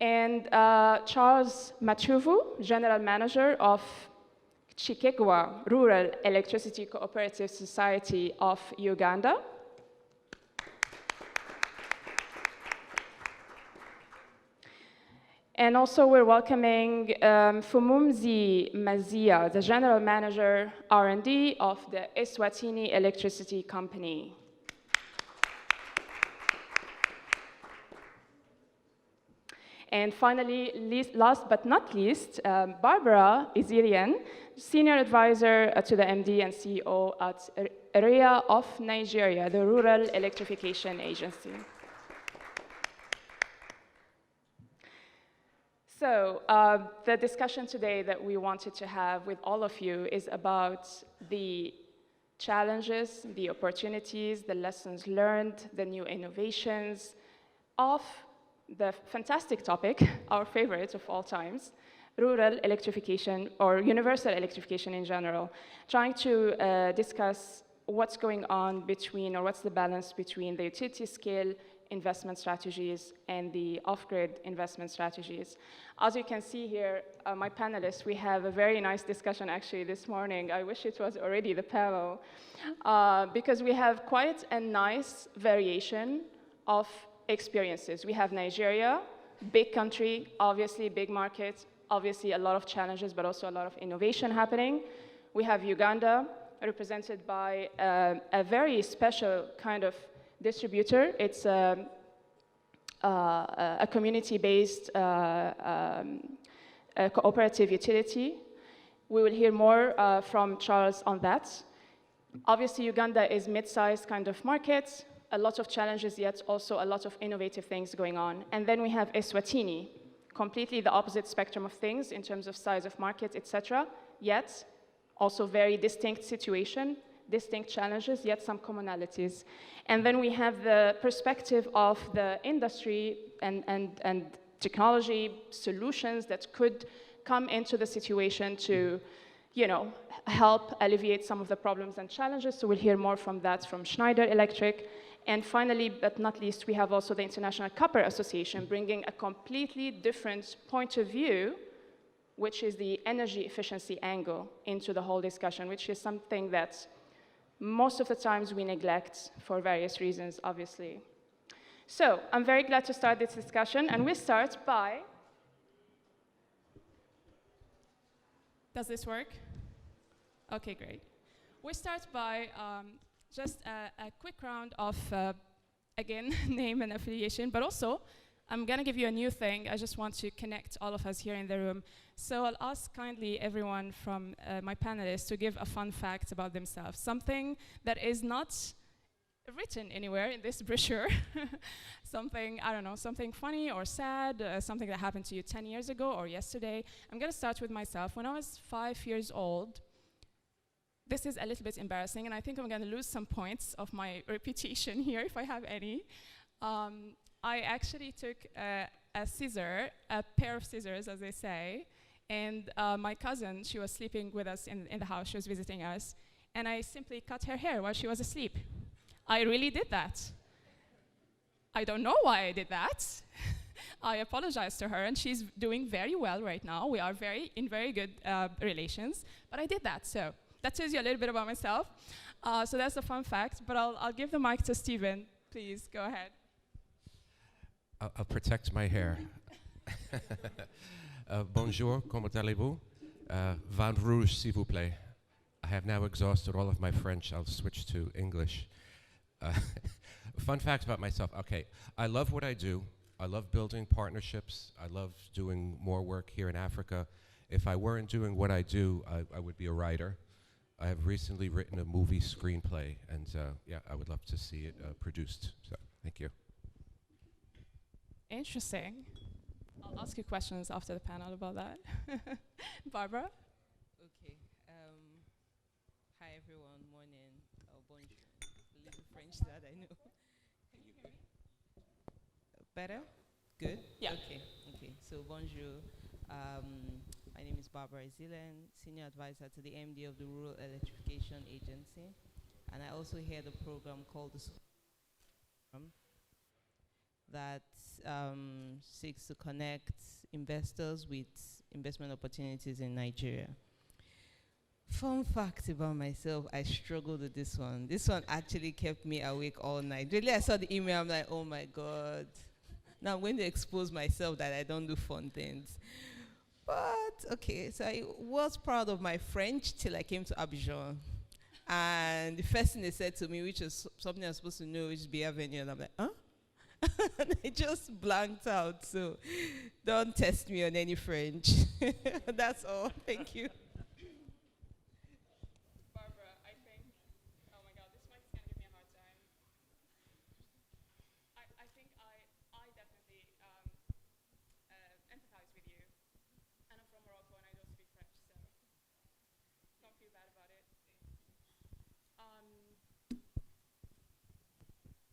and Charles Machuvu, General Manager of Chikegwa Rural Electricity Cooperative Society of Uganda. And also we're welcoming Fumumzi Mazia, the General Manager R&D of the Eswatini Electricity Company. And finally, last but not least, Barbara Izirian, Senior Advisor to the MD and CEO at REA of Nigeria, the Rural Electrification Agency. So the discussion today that we wanted to have with all of you is about the challenges, the opportunities, the lessons learned, the new innovations of the fantastic topic, our favorite of all times, rural electrification or universal electrification in general, trying to discuss what's going on between, or what's the balance between the utility scale investment strategies and the off-grid investment strategies. As you can see here, my panelists, we have a very nice discussion actually this morning. I wish it was already the panel, because we have quite a nice variation of experiences. We have Nigeria, big country, obviously big market, obviously a lot of challenges, but also a lot of innovation happening. We have Uganda, represented by a very special kind of distributor. It's a community-based cooperative utility. We will hear more from Charles on that. Obviously, Uganda is mid-sized kind of market, a lot of challenges, yet also a lot of innovative things going on. And then we have Eswatini, completely the opposite spectrum of things in terms of size of market, etc. Yet also very distinct situation, distinct challenges, yet some commonalities. And then we have the perspective of the industry and technology solutions that could come into the situation to, you know, help alleviate some of the problems and challenges. So we'll hear more from that from Schneider Electric. And finally, but not least, we have also the International Copper Association bringing a completely different point of view, which is the energy efficiency angle into the whole discussion, which is something that most of the times we neglect for various reasons, obviously. So I'm very glad to start this discussion, and we start by... Does this work? Okay, great. We start by just a quick round of, again, name and affiliation, but also I'm gonna give you a new thing. I just want to connect all of us here in the room. So I'll ask kindly everyone from my panelists to give a fun fact about themselves, something that is not written anywhere in this brochure, something, I don't know, something funny or sad, something that happened to you 10 years ago or yesterday. I'm gonna start with myself. When I was 5 years old, this is a little bit embarrassing, and I think I'm gonna lose some points of my reputation here, if I have any. I actually took a pair of scissors, as they say, and my cousin, she was sleeping with us in the house, she was visiting us, and I simply cut her hair while she was asleep. I really did that. I don't know why I did that. I apologized to her, and she's doing very well right now. We are in very good relations, but I did that, so that tells you a little bit about myself. So that's a fun fact, but I'll give the mic to Stephen. Please, go ahead. I'll protect my hair. Bonjour, comment allez-vous? Vin rouge, s'il vous plaît. I have now exhausted all of my French. I'll switch to English. Fun fact about myself. Okay, I love what I do. I love building partnerships. I love doing more work here in Africa. If I weren't doing what I do, I would be a writer. I have recently written a movie screenplay, and yeah, I would love to see it produced. So, thank you. Interesting. I'll ask you questions after the panel about that. Barbara? Okay. Hi, everyone. Morning. Bonjour. A little French that I know. Can you hear me? Better? Good? Yeah. Okay. So, bonjour. My name is Barbara Zilen, Senior Advisor to the MD of the Rural Electrification Agency. And I also hear the program called the that seeks to connect investors with investment opportunities in Nigeria. Fun fact about myself, I struggled with this one. This one actually kept me awake all night. Really, I saw the email, I'm like, oh my God. Now I'm going to expose myself that I don't do fun things. But, okay, so I was proud of my French till I came to Abidjan. And the first thing they said to me, which is something I'm supposed to know, which is bienvenue, and I'm like, huh? And I just blanked out. So don't test me on any French. That's all. Thank you. Barbara, I think, oh my God, this mic is going to give me a hard time. I think I definitely empathize with you. And I'm from Morocco and I don't speak French, so don't feel bad about it.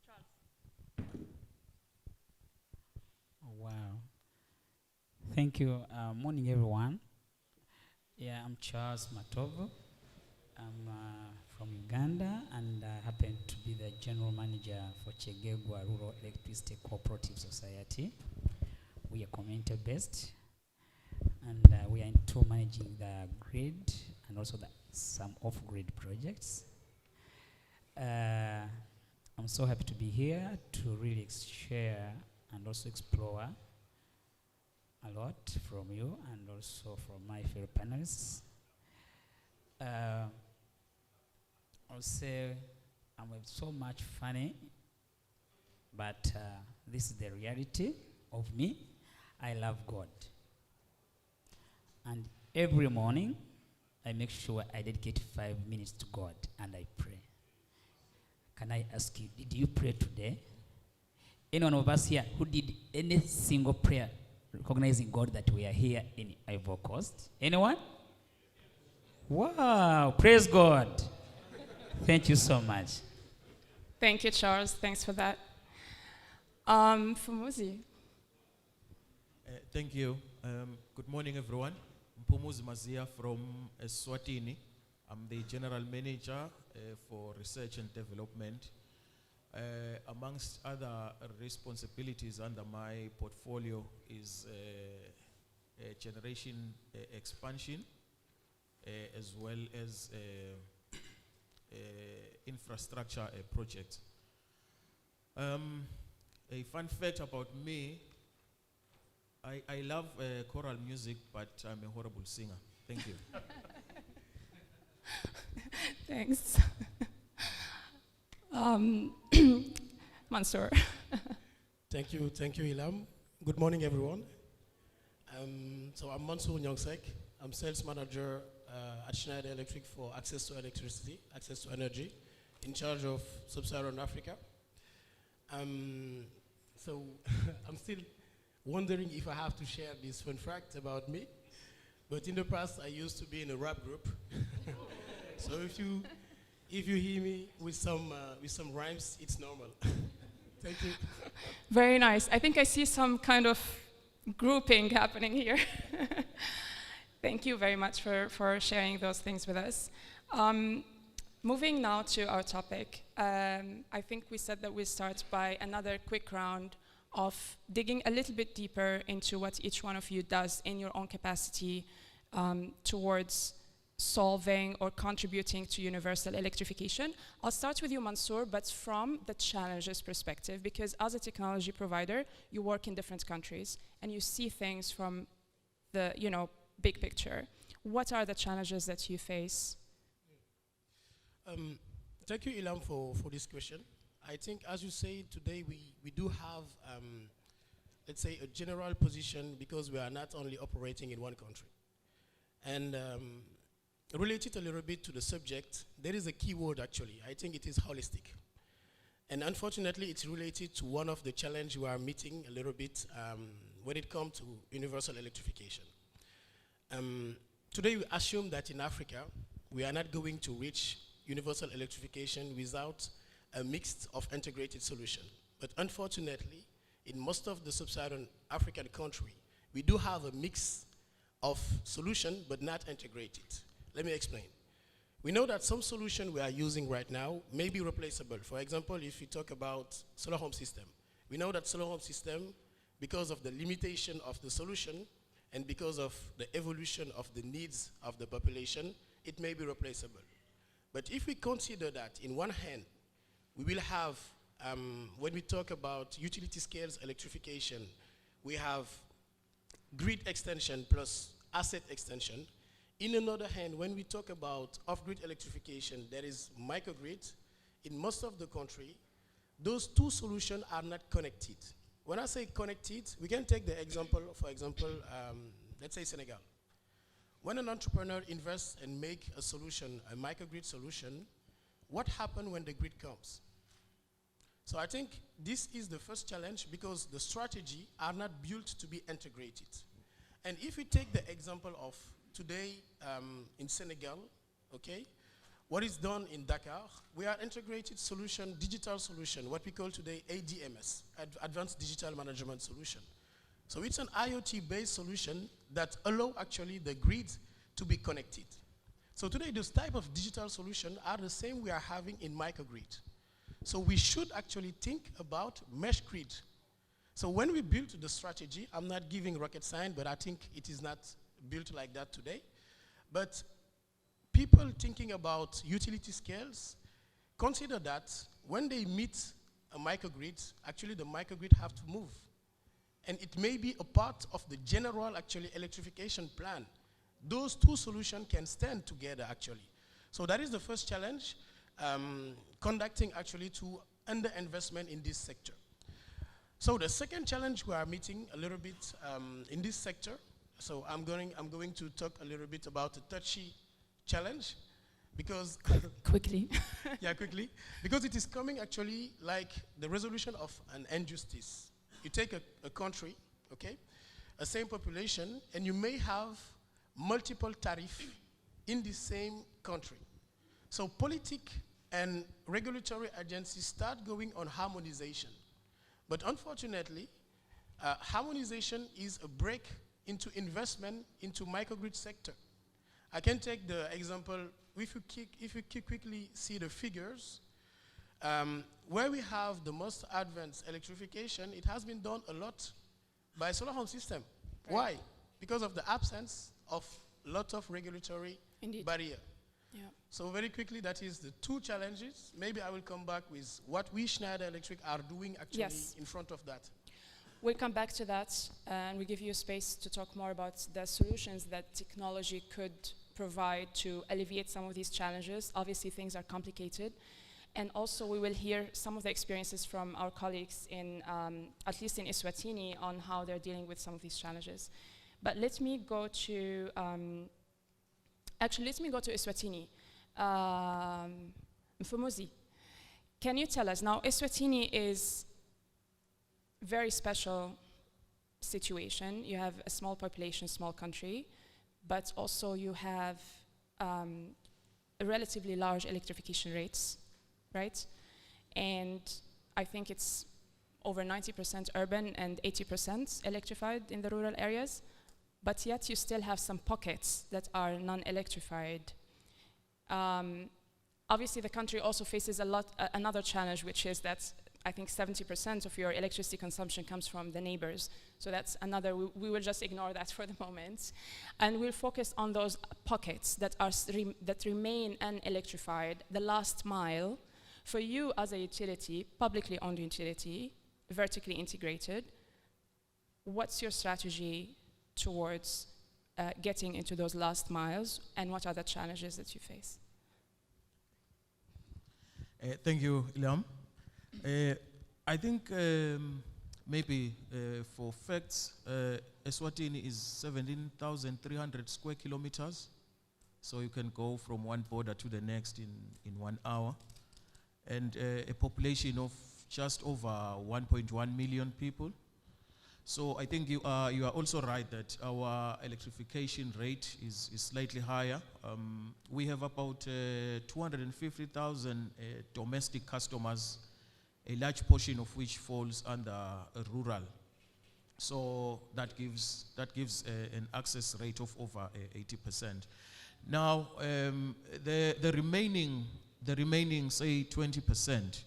Charles. Oh, wow. Thank you. Morning, everyone. Yeah, I'm Charles Matovo. I'm from Uganda, and I happen to be the general manager for Chegegwa Rural Electricity Cooperative Society. We are community-based, and we are into managing the grid and also some off-grid projects. I'm so happy to be here to really share and also explore a lot from you and also from my fellow panelists. I'll say I'm so much funny, but this is the reality of me. I love God. And every morning, I make sure I dedicate 5 minutes to God and I pray. Can I ask you, did you pray today? Any one of us here who did any single prayer recognizing God that we are here in Ivory Coast? Anyone? Wow, praise God. Thank you so much. Thank you, Charles. Thanks for that. Fumuzi. Thank you. Good morning, everyone. Mpumuzi Mazia from Eswatini. I'm the General Manager for Research and Development. Amongst other responsibilities under my portfolio is generation expansion, as well as infrastructure projects. A fun fact about me, I love choral music, but I'm a horrible singer. Thank you. Thanks. Mansour. Thank you, Ilham. Good morning, everyone. So I'm Mansour Nyongsek. I'm sales manager at Schneider Electric for access to electricity, access to energy, in charge of Sub-Saharan Africa. So I'm still wondering if I have to share this fun fact about me. But in the past, I used to be in a rap group. So if you hear me with some rhymes, it's normal. Thank you. Very nice. I think I see some kind of grouping happening here. Thank you very much for sharing those things with us. Moving now to our topic, I think we said that we start by another quick round of digging a little bit deeper into what each one of you does in your own capacity towards solving or contributing to universal electrification. I'll start with you, Mansour, but from the challenges perspective, because as a technology provider, you work in different countries and you see things from the big picture. What are the challenges that you face? Thank you, Ilham, for this question. I think, as you say, today we do have, let's say, a general position because we are not only operating in one country. And related a little bit to the subject, there is a key word actually. I think it is holistic. And unfortunately, it's related to one of the challenges we are meeting a little bit when it comes to universal electrification. Today, we assume that in Africa, we are not going to reach universal electrification without a mix of integrated solution. But unfortunately, in most of the sub-Saharan African countries, we do have a mix of solution, but not integrated. Let me explain. We know that some solution we are using right now may be replaceable. For example, if you talk about solar home system, We know that solar home system, because of the limitation of the solution and because of the evolution of the needs of the population, it may be replaceable. But if we consider that, in one hand, we will have, when we talk about utility scales electrification, we have grid extension plus asset extension. In another hand, when we talk about off-grid electrification, there is microgrid. In most of the country, those two solutions are not connected. When I say connected, we can take the example, for example, let's say Senegal. When an entrepreneur invests and make a solution, a microgrid solution, what happens when the grid comes? So I think this is the first challenge because the strategy are not built to be integrated. And if we take the example of today in Senegal, okay, what is done in Dakar, we are integrated solution, digital solution, what we call today ADMS, Advanced Digital Management Solution. So it's an IoT-based solution that allow actually the grid to be connected. So today those type of digital solutions are the same we are having in microgrid. So we should actually think about mesh grid. So when we built the strategy, I'm not giving rocket science, but I think it is not built like that today. But people thinking about utility scales, consider that when they meet a microgrid, actually the microgrid have to move. And it may be a part of the general actually electrification plan. Those two solutions can stand together actually. So that is the first challenge, conducting actually to underinvestment in this sector. So the second challenge we are meeting a little bit in this sector, so I'm going to talk a little bit about a touchy challenge because Quickly. yeah, quickly, because it is coming actually like the resolution of an injustice. You take a country, okay, a same population, and you may have multiple tariffs in the same country. So politic and regulatory agencies start going on harmonization. But unfortunately, harmonization is a break into investment into microgrid sector. I can take the example, if you quickly see the figures, where we have the most advanced electrification, it has been done a lot by solar home system. Right. Why? Because of the absence of lot of regulatory Indeed. barrier. Yeah. So very quickly, that is the two challenges. Maybe I will come back with what we Schneider Electric are doing actually Yes. in front of that. We'll come back to that, and we give you space to talk more about the solutions that technology could provide to alleviate some of these challenges. Obviously, things are complicated. And also, we will hear some of the experiences from our colleagues in, at least in Eswatini, on how they're dealing with some of these challenges. But let me go to, actually, let me go to Eswatini. Mfumuzi, can you tell us, now Eswatini is very special situation. You have a small population, small country, but also you have a relatively large electrification rates, right? And I think it's over 90% urban and 80% electrified in the rural areas, but yet you still have some pockets that are non-electrified. Obviously, the country also faces another challenge, which is that I think 70% of your electricity consumption comes from the neighbors. So that's another, we will just ignore that for the moment. And we'll focus on those pockets that remain unelectrified, the last mile. For you as a utility, publicly owned utility, vertically integrated, what's your strategy towards getting into those last miles, and what are the challenges that you face? Thank you, Ilham. I think maybe for facts, Eswatini is 17,300 square kilometers. So you can go from one border to the next in 1 hour. And a population of just over 1.1 million people. So I think you are also right that our electrification rate is slightly higher. We have about 250,000 domestic customers, a large portion of which falls under rural. So that gives an access rate of over 80%. Now the remaining say 20%,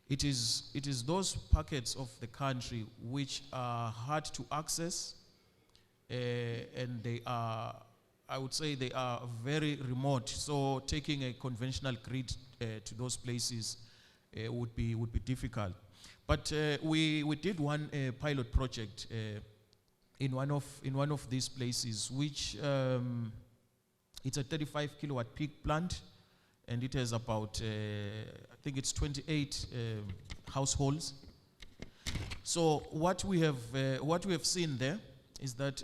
it is those pockets of the country which are hard to access, and they are, I would say, they are very remote. So taking a conventional grid to those places would be difficult. But we did one pilot project in one of these places, which it's a 35 kilowatt peak plant, and it has about I think it's 28 households. So what we have seen there is that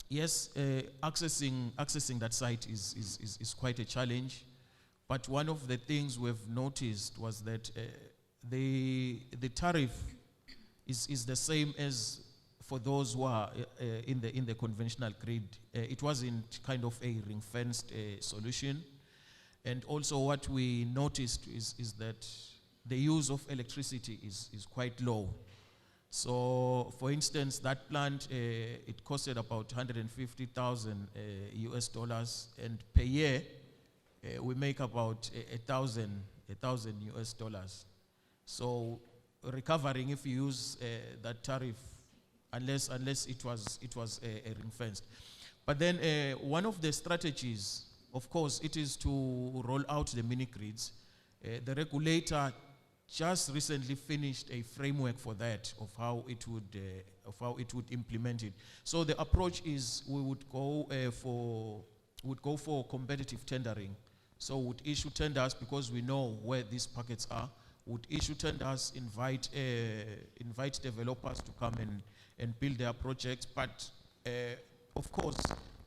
yes, accessing that site is quite a challenge. But one of the things we've noticed was that the tariff is the same as for those who are in the conventional grid. It wasn't kind of a ring-fenced solution. And also what we noticed is that the use of electricity is quite low. So for instance, that plant, it costed about 150,000 US dollars, and per year we make about 1,000 US dollars. So recovering if you use that tariff, unless it was a ring fenced. But then one of the strategies, of course, it is to roll out the mini grids. The regulator just recently finished a framework for that, of how it would implement it. So the approach is we would go for competitive tendering. So would issue tenders because we know where these pockets are. Would issue tenders, invite developers to come and build their projects. But of course,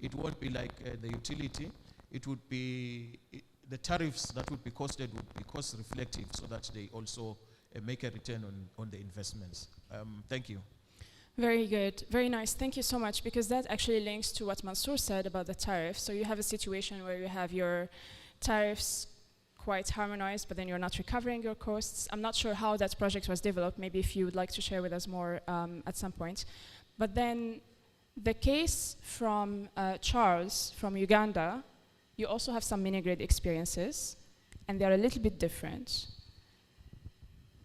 it won't be like the utility. It would be the tariffs that would be costed would be cost reflective, so that they also make a return on the investments. Thank you. Very good, very nice. Thank you so much, because that actually links to what Mansour said about the tariff. So you have a situation where you have your tariffs quite harmonized, but then you're not recovering your costs. I'm not sure how that project was developed. Maybe if you would like to share with us more at some point. But then the case from Charles from Uganda, you also have some mini-grid experiences, and they're a little bit different.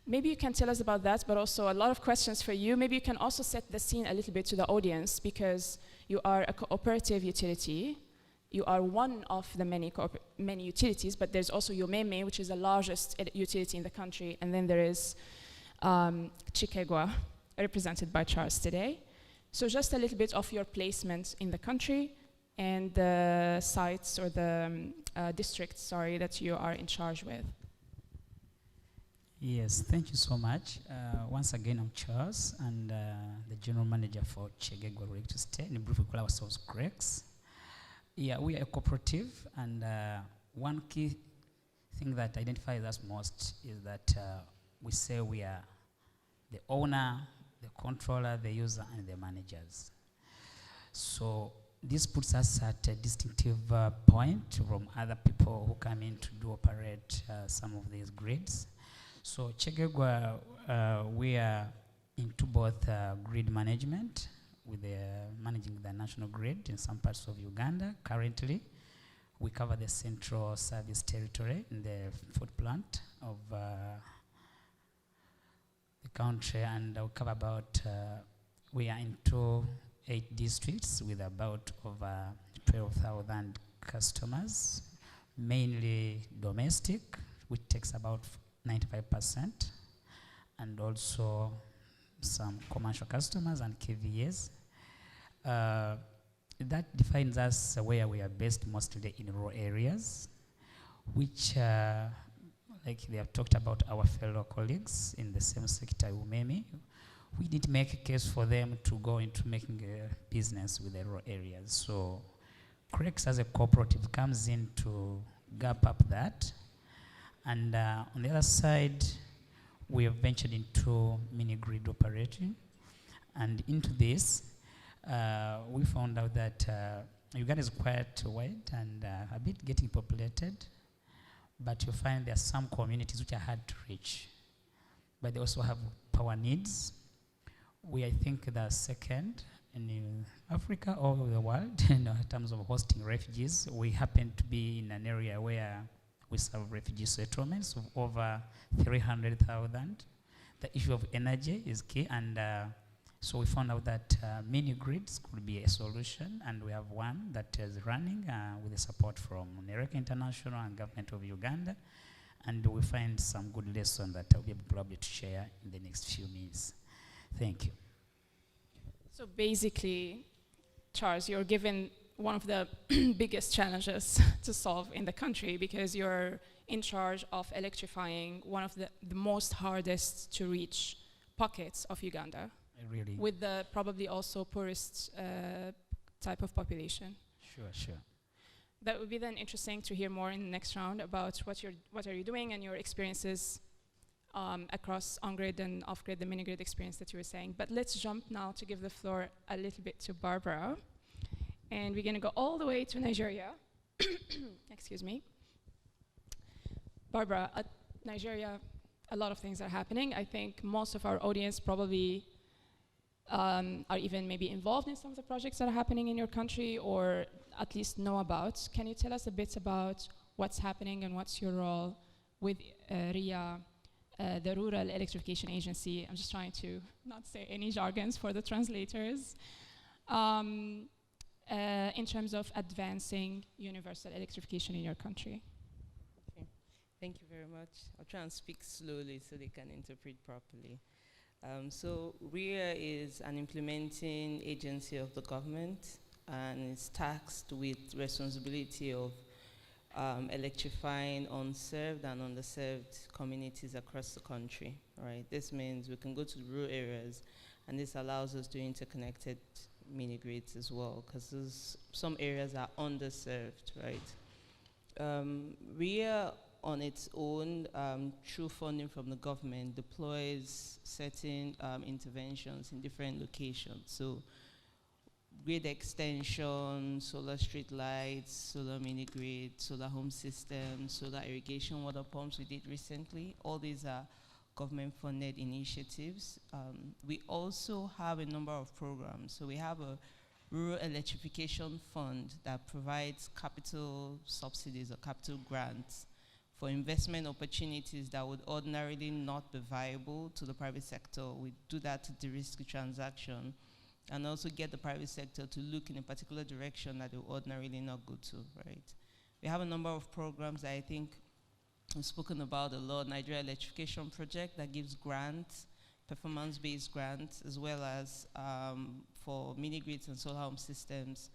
Maybe you can tell us about that, but also a lot of questions for you. Maybe you can also set the scene a little bit to the audience, because you are a cooperative utility. You are one of the many utilities, but there's also Umeme, which is the largest utility in the country, and then there is Chikegwa, represented by Charles today. So just a little bit of your placement in the country and the sites or the districts, sorry, that you are in charge with. Yes, thank you so much. Once again, I'm Charles, and the General Manager for Chegegwa Electricity. In brief, we call ourselves CREX. Yeah, we are a cooperative, and one key thing that identifies us most is that we say we are the owner, the controller, the user, and the managers. So this puts us at a distinctive point from other people who come in to operate some of these grids. So Chegegwa, we are into both grid management, with managing the national grid in some parts of Uganda. Currently, we cover the central service territory in the footprint of the country, and we cover about, we are into 8 districts with about over 12,000 customers, mainly domestic, which takes about 95%, and also some commercial customers and KVAs. That defines us where we are based, mostly in rural areas, which, like they have talked about our fellow colleagues in the same sector, Umeme, we did make a case for them to go into making a business with the rural areas. So CREX as a cooperative comes in to gap up that. And on the other side, we have ventured into mini-grid operating. And into this, we found out that Uganda is quite wide and a bit getting populated, but you find there are some communities which are hard to reach, but they also have power needs. We, I think, the second in Africa or the world in terms of hosting refugees. We happen to be in an area where We serve refugee settlements of over 300,000. The issue of energy is key, and so we found out that mini grids could be a solution, and we have one that is running with the support from Nereka International and Government of Uganda, and we find some good lessons that I'll be able probably to share in the next few minutes. Thank you. So basically, Charles, you're given one of the biggest challenges to solve in the country because you're in charge of electrifying one of the most hardest to reach pockets of Uganda, Really? with the probably also poorest type of population. Sure. That would be then interesting to hear more in the next round about what are you doing and your experiences across on-grid and off-grid, the mini-grid experience that you were saying. But let's jump now to give the floor a little bit to Barbara. And we're gonna go all the way to Nigeria. Excuse me. Barbara, at Nigeria, a lot of things are happening. I think most of our audience probably are even maybe involved in some of the projects that are happening in your country or at least know about. Can you tell us a bit about what's happening and what's your role with RIA, the Rural Electrification Agency? I'm just trying to not say any jargons for the translators. In terms of advancing universal electrification in your country. Okay. Thank you very much. I'll try and speak slowly so they can interpret properly. So RIA is an implementing agency of the government and is tasked with responsibility of electrifying unserved and underserved communities across the country, right? This means we can go to rural areas, and this allows us to interconnected mini grids as well, because some areas are underserved, right? RIA on its own, through funding from the government, deploys certain interventions in different locations. So grid extension, solar street lights, solar mini grid, solar home systems, solar irrigation water pumps we did recently. All these are government-funded initiatives. We also have a number of programs. So we have a Rural Electrification Fund that provides capital subsidies or capital grants for investment opportunities that would ordinarily not be viable to the private sector. We do that to de-risk the transaction and also get the private sector to look in a particular direction that they would ordinarily not go to, right? We have a number of programs that I think we've spoken about a lot. Nigeria Electrification Project that gives grants, performance-based grants, as well as for mini-grids and solar home systems.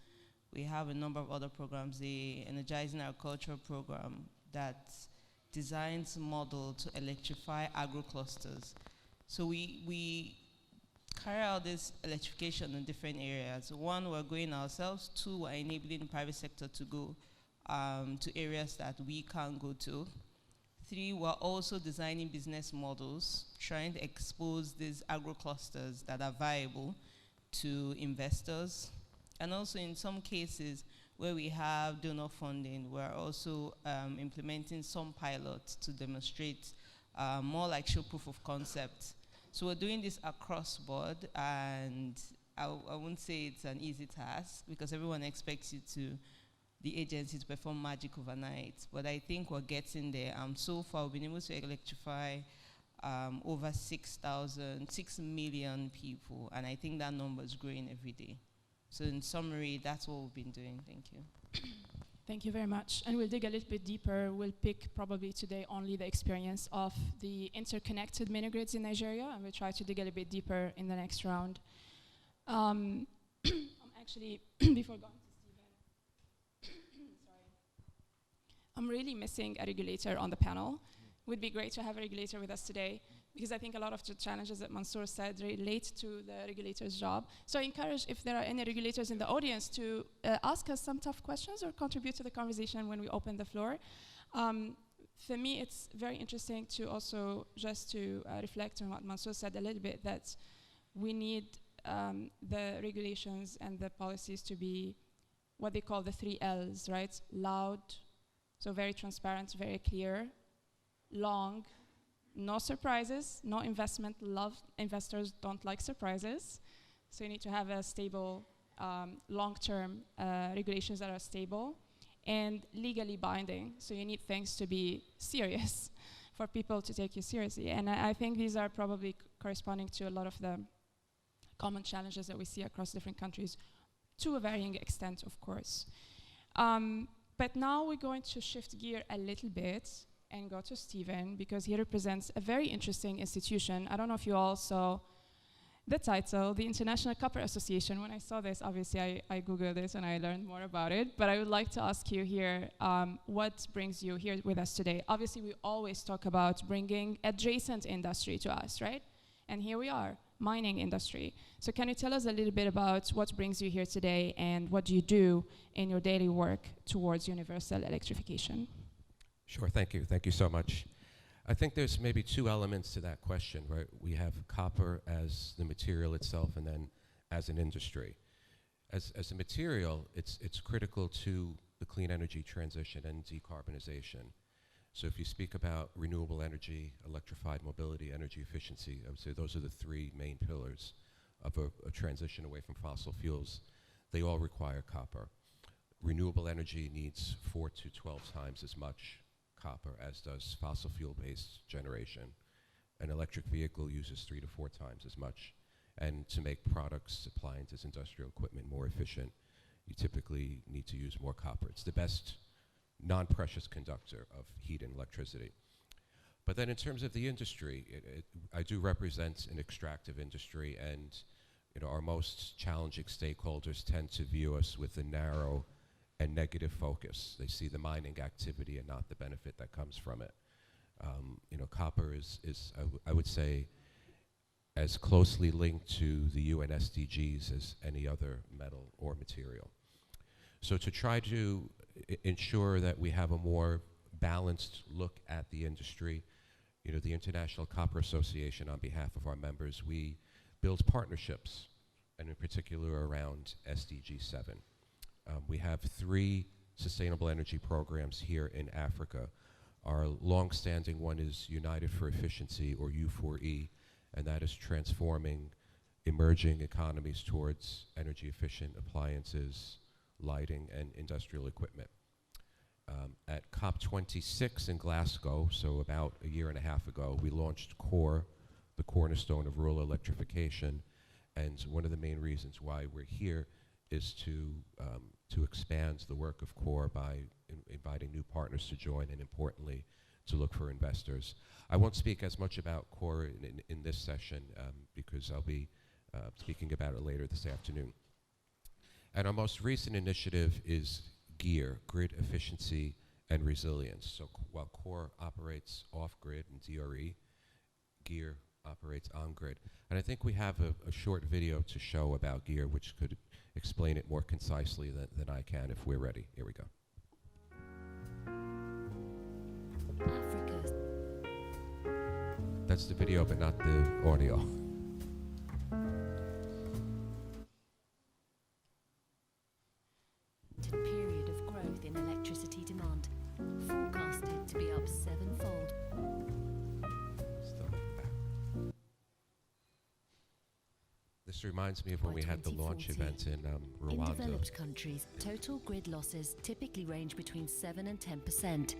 We have a number of other programs, the Energizing Agriculture program that designs a model to electrify agro-clusters. So we carry out this electrification in different areas. One, we're going ourselves. Two, we're enabling the private sector to go to areas that we can't go to. Three, we're also designing business models, trying to expose these agro-clusters that are viable to investors. And also in some cases where we have donor funding, we're also implementing some pilots to demonstrate more like show proof of concept. So we're doing this across board, and I won't say it's an easy task because everyone expects the agency to perform magic overnight, but I think we're getting there. So far, we've been able to electrify over 6 million people, and I think that number is growing every day. So in summary, that's what we've been doing. Thank you. Thank you very much. And we'll dig a little bit deeper. We'll pick probably today only the experience of the interconnected mini-grids in Nigeria, and we'll try to dig a little bit deeper in the next round. I'm actually, before going to Stephen, sorry. I'm really missing a regulator on the panel. Would be great to have a regulator with us today, because I think a lot of the challenges that Mansour said relate to the regulator's job. So I encourage, if there are any regulators in the audience, to ask us some tough questions or contribute to the conversation when we open the floor. For me, it's very interesting to also just to reflect on what Mansour said a little bit, that we need the regulations and the policies to be what they call the 3 L's, right? Loud, so very transparent, very clear, long, no surprises, no investment, investors don't like surprises. So you need to have a stable, long-term regulations that are stable. and legally binding. So you need things to be serious for people to take you seriously. And I think these are probably corresponding to a lot of the common challenges that we see across different countries, to a varying extent, of course. But now we're going to shift gear a little bit and go to Stephen, because he represents a very interesting institution. I don't know if you all saw the title, the International Copper Association. When I saw this, obviously I Googled it and I learned more about it, but I would like to ask you here, what brings you here with us today? Obviously, we always talk about bringing adjacent industry to us, right? And here we are, mining industry. So can you tell us a little bit about what brings you here today and what do you do in your daily work towards universal electrification? Sure, thank you. Thank you so much. I think there's maybe two elements to that question, right? We have copper as the material itself and then as an industry. As a material, it's critical to the clean energy transition and decarbonization. So if you speak about renewable energy, electrified mobility, energy efficiency, I would say those are the three main pillars of a transition away from fossil fuels. They all require copper. Renewable energy needs 4 to 12 times as much copper as does fossil fuel-based generation. An electric vehicle uses 3 to 4 times as much. And to make products, appliances, industrial equipment more efficient, you typically need to use more copper. It's the best non-precious conductor of heat and electricity. But then in terms of the industry, I do represent an extractive industry, and our most challenging stakeholders tend to view us with a narrow and negative focus. They see the mining activity and not the benefit that comes from it. Copper is I would say, as closely linked to the UN SDGs as any other metal or material. So to try to ensure that we have a more balanced look at the industry, the International Copper Association, on behalf of our members, we build partnerships, and in particular around SDG 7. We have 3 sustainable energy programs here in Africa. Our long-standing one is United for Efficiency, or U4E, and that is transforming emerging economies towards energy-efficient appliances, lighting, and industrial equipment. At COP26 in Glasgow, so about a year and a half ago, we launched CORE, the cornerstone of rural electrification, and one of the main reasons why we're here is to expand the work of CORE by inviting new partners to join, and importantly, to look for investors. I won't speak as much about CORE in this session because I'll be speaking about it later this afternoon. And our most recent initiative is GEAR, Grid Efficiency and Resilience. So while CORE operates off-grid and DRE, GEAR operates on-grid. And I think we have a short video to show about GEAR, which could explain it more concisely than I can if we're ready. Here we go. Africa. That's the video, but not the audio. Period of growth in electricity demand, forecasted to be up 7-fold. This reminds me of when we had the launch event in Rwanda. In developed countries, total grid losses typically range between 7 and 10%.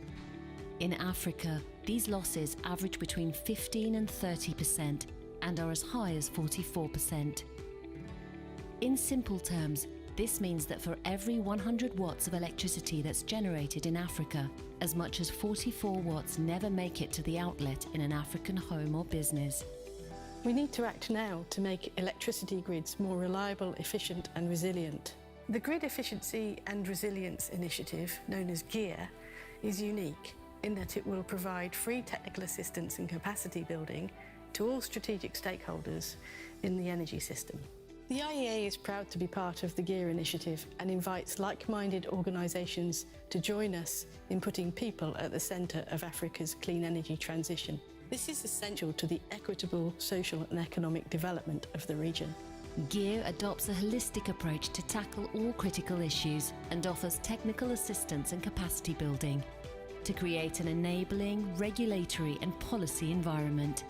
In Africa, these losses average between 15 and 30% and are as high as 44%. In simple terms, this means that for every 100 watts of electricity that's generated in Africa, as much as 44 watts never make it to the outlet in an African home or business. We need to act now to make electricity grids more reliable, efficient and resilient. The Grid Efficiency and Resilience Initiative, known as GEAR, is unique in that it will provide free technical assistance and capacity building to all strategic stakeholders in the energy system. The IEA is proud to be part of the GEAR initiative and invites like-minded organisations to join us in putting people at the centre of Africa's clean energy transition. This is essential to the equitable social and economic development of the region. GEAR adopts a holistic approach to tackle all critical issues and offers technical assistance and capacity building to create an enabling regulatory and policy environment,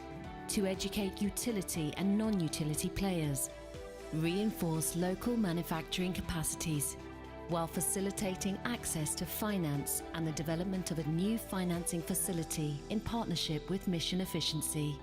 to educate utility and non-utility players, reinforce local manufacturing capacities, while facilitating access to finance and the development of a new financing facility in partnership with Mission Efficiency.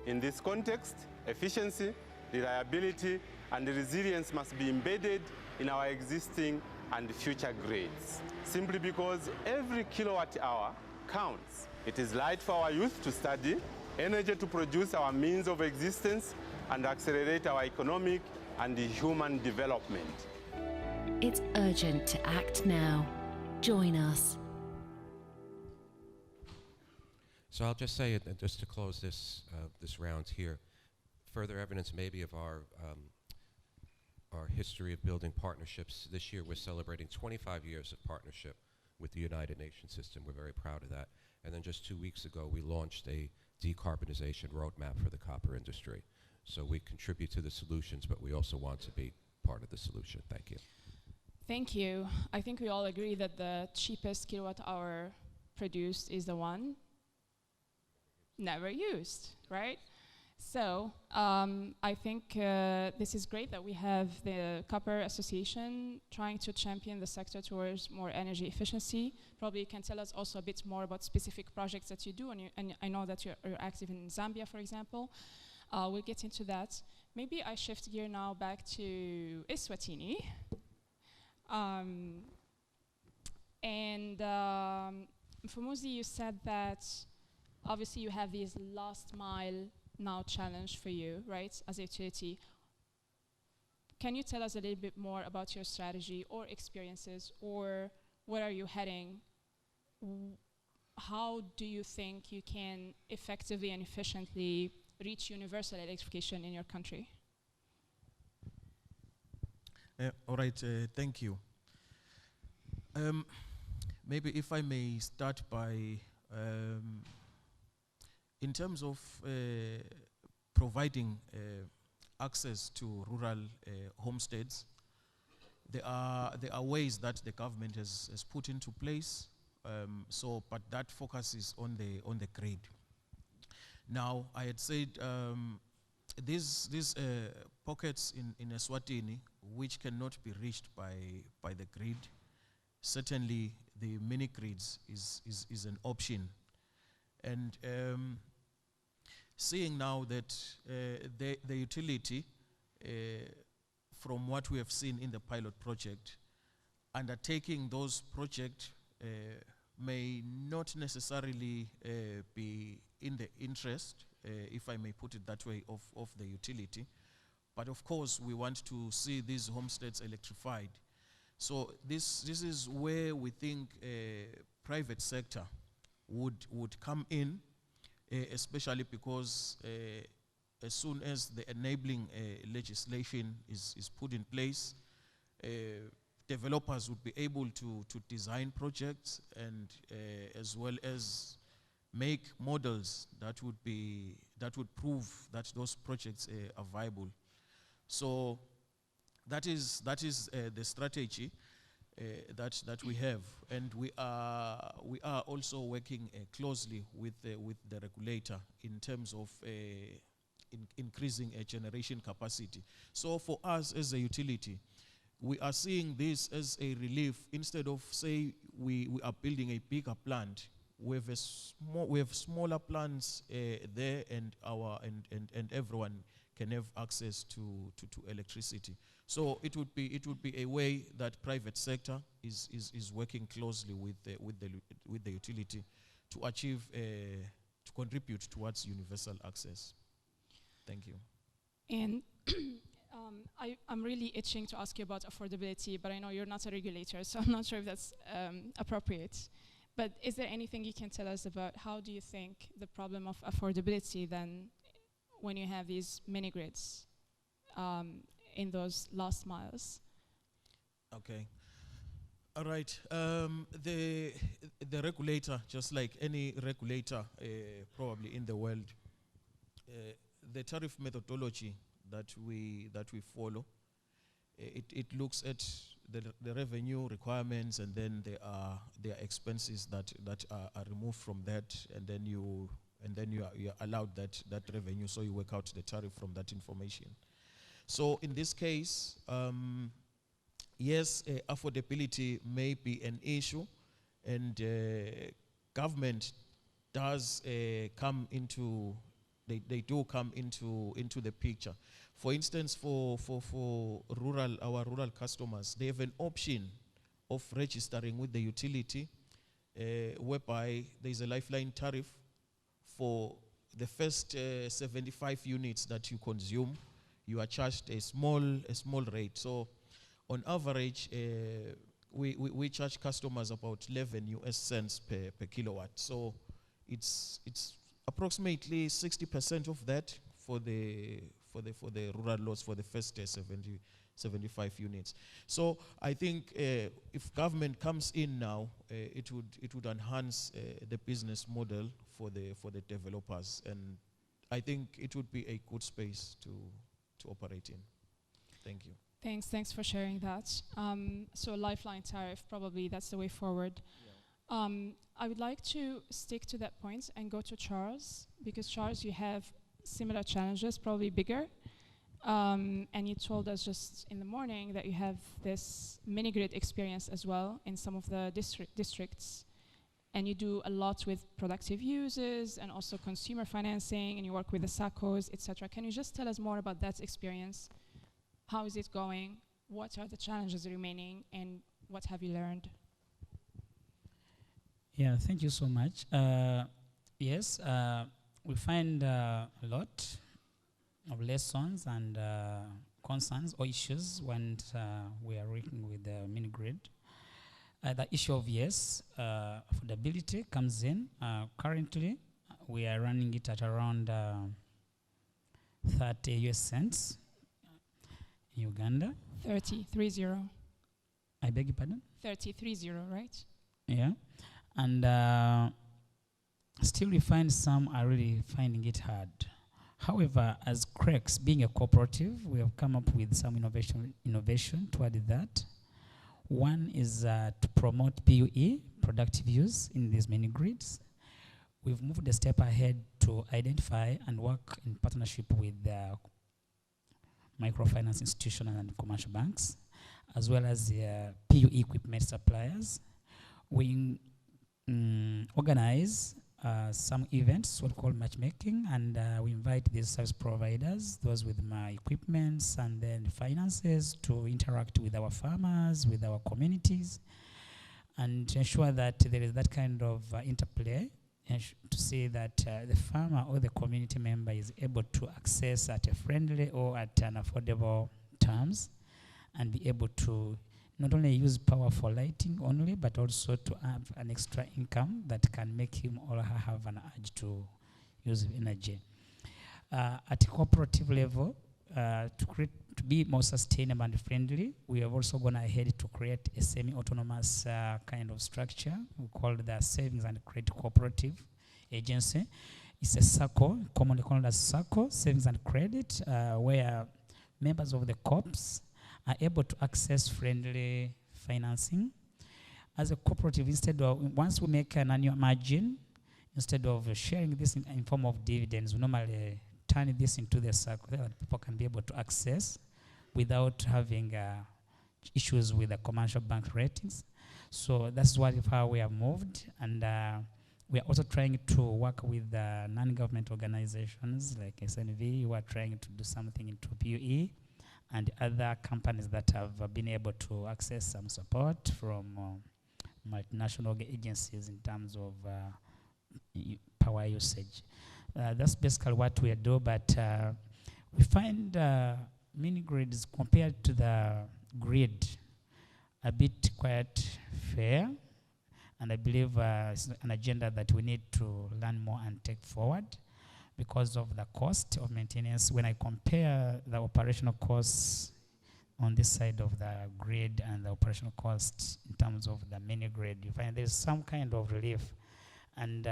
In this context, efficiency, reliability, and resilience must be embedded in our existing and future grids. Simply because every kilowatt hour counts. It is light for our youth to study, energy to produce our means of existence, and accelerate our economic and human development. It's urgent to act now. Join us. So I'll just say, just to close this this round here, further evidence maybe of our history of building partnerships. This year we're celebrating 25 years of partnership with the United Nations system. We're very proud of that. And then just 2 weeks ago we launched a decarbonization roadmap for the copper industry. So we contribute to the solutions, but we also want to be part of the solution. Thank you. Thank you. I think we all agree that the cheapest kilowatt hour produced is the one never used, right? So I think this is great that we have the Copper Association trying to champion the sector towards more energy efficiency. Probably you can tell us also a bit more about specific projects that you do, and I know that you're active in Zambia, for example. We'll get into that. Maybe I shift gear now back to Eswatini. Mfumuzi, you said that obviously you have this last mile now challenge for you, right, as a utility. Can you tell us a little bit more about your strategy or experiences, or where are you heading? How do you think you can effectively and efficiently reach universal electrification in your country? All right, thank you. Maybe if I may start by, in terms of providing access to rural homesteads, there are ways that the government has put into place. But that focuses on the grid. Now, I had said these pockets in Eswatini, which cannot be reached by the grid, certainly the mini grids is an option. And seeing now that the utility, from what we have seen in the pilot project, undertaking those projects may not necessarily be in the interest, if I may put it that way, of the utility. But of course, we want to see these homesteads electrified. So this is where we think private sector would come in, especially because as soon as the enabling legislation is put in place, developers would be able to design projects and as well as make models that would prove that those projects are viable. So that is the strategy that we have, and we are also working closely with the regulator in terms of increasing generation capacity. So for us as a utility, we are seeing this as a relief. Instead of, say, we are building a bigger plant, we have smaller plants there, and everyone can have access to electricity. So it would be a way that private sector is working closely with the utility to achieve to contribute towards universal access. Thank you. And I'm really itching to ask you about affordability, but I know you're not a regulator, so I'm not sure if that's appropriate. But is there anything you can tell us about how do you think the problem of affordability then, when you have these mini grids in those last miles? Okay. All right. The regulator, just like any regulator probably in the world, the tariff methodology that we follow, it looks at the revenue requirements, and then there are expenses that are removed from that, and then you are allowed that revenue, so you work out the tariff from that information. So in this case, yes, affordability may be an issue, and government does come into, they do come into the picture. For instance, for our rural customers, they have an option of registering with the utility, whereby there's a lifeline tariff for the first 75 units that you consume. You are charged a small rate. So on average, we charge customers about 11 US cents per kilowatt. So it's approximately 60% of that for the rural lots for the first 75 units. So I think if government comes in now, it would enhance the business model for the developers, and I think it would be a good space to operate in. Thank you. Thanks for sharing that. So lifeline tariff, probably that's the way forward. Yeah. I would like to stick to that point and go to Charles, because Charles, you have similar challenges, probably bigger. And you told us just in the morning that you have this mini-grid experience as well in some of the districts. And you do a lot with productive users and also consumer financing, and you work with the SACCOs, etc. Can you just tell us more about that experience? How is it going? What are the challenges remaining, and what have you learned? Yeah, thank you so much. Yes, we find a lot of lessons and concerns or issues when we are working with the mini grid. The issue of affordability comes in. Currently, we are running it at around 30 US cents in Uganda. 30. I beg your pardon? 30, right? Yeah. And still we find some are really finding it hard. However, as CREX, being a cooperative, we have come up with some innovation toward that. One is to promote PUE, productive use, in these mini grids. We've moved a step ahead to identify and work in partnership with microfinance institutions and commercial banks, as well as PUE equipment suppliers. We organize some events, what we call matchmaking, and we invite these service providers, those with my equipments and then finances, to interact with our farmers, with our communities, and to ensure that there is that kind of interplay, and to see that the farmer or the community member is able to access at a friendly or at an affordable terms, and be able to not only use power for lighting only, but also to have an extra income that can make him or her have an urge to use energy. At a cooperative level, to be more sustainable and friendly, we have also gone ahead to create a semi-autonomous kind of structure. We call it the Savings and Credit Cooperative Agency. It's a SACCO, commonly called as SACCO, Savings and Credit, where members of the COPs are able to access friendly financing. As a cooperative, instead of, once we make an annual margin, instead of sharing this in form of dividends, we normally turn this into the SACCO that people can be able to access without having issues with the commercial bank ratings. So that's how we have moved, and we are also trying to work with non-government organizations like SNV, who are trying to do something into PUE, and other companies that have been able to access some support from multinational agencies in terms of power usage. That's basically what we do, but we find mini grids compared to the grid a bit quite fair, and I believe it's an agenda that we need to learn more and take forward, because of the cost of maintenance. When I compare the operational costs on this side of the grid and the operational costs in terms of the mini grid, you find there's some kind of relief. And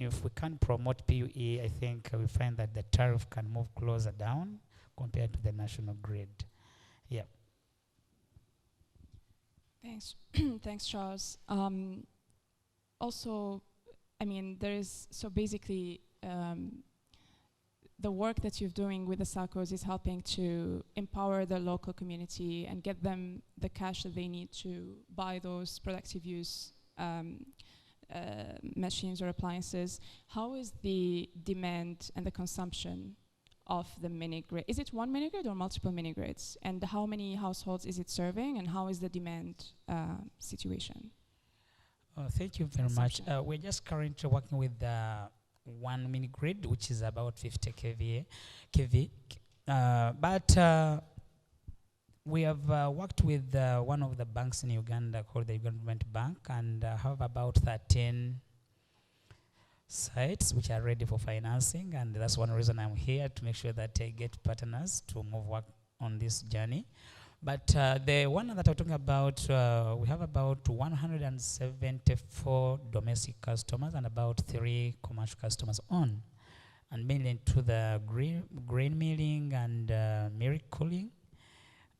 if we can promote PUE, I think we find that the tariff can move closer down compared to the national grid. Yeah. Thanks. Thanks, Charles. Also, I mean, there is, so basically, the work that you're doing with the SACCOs is helping to empower the local community and get them the cash that they need to buy those productive use machines or appliances. How is the demand and the consumption of the mini grid? Is it one mini grid or multiple mini grids? And how many households is it serving, and how is the demand situation? Thank you very much. We're just currently working with one mini grid, which is about 50 kVA. But we have worked with one of the banks in Uganda called the Government Bank, and have about 13 sites which are ready for financing, and that's one reason I'm here, to make sure that I get partners to move work on this journey. But the one that I'm talking about, we have about 174 domestic customers and about 3 commercial customers on, and mainly to the grain milling and milk cooling.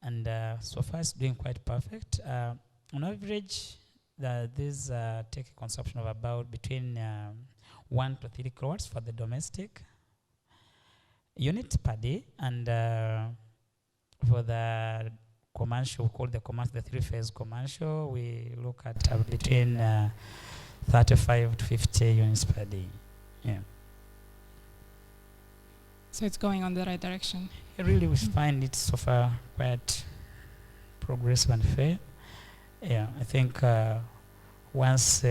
And so far it's doing quite perfect. On average, these take a consumption of about between 1 to 3 kilowatts for the domestic unit per day, and for the commercial, we call the commercial, the 3-phase commercial, we look at between 35 to 50 units per day. Yeah. So it's going on the right direction. Really, we find it so far quite progressive and fair. Yeah, I think once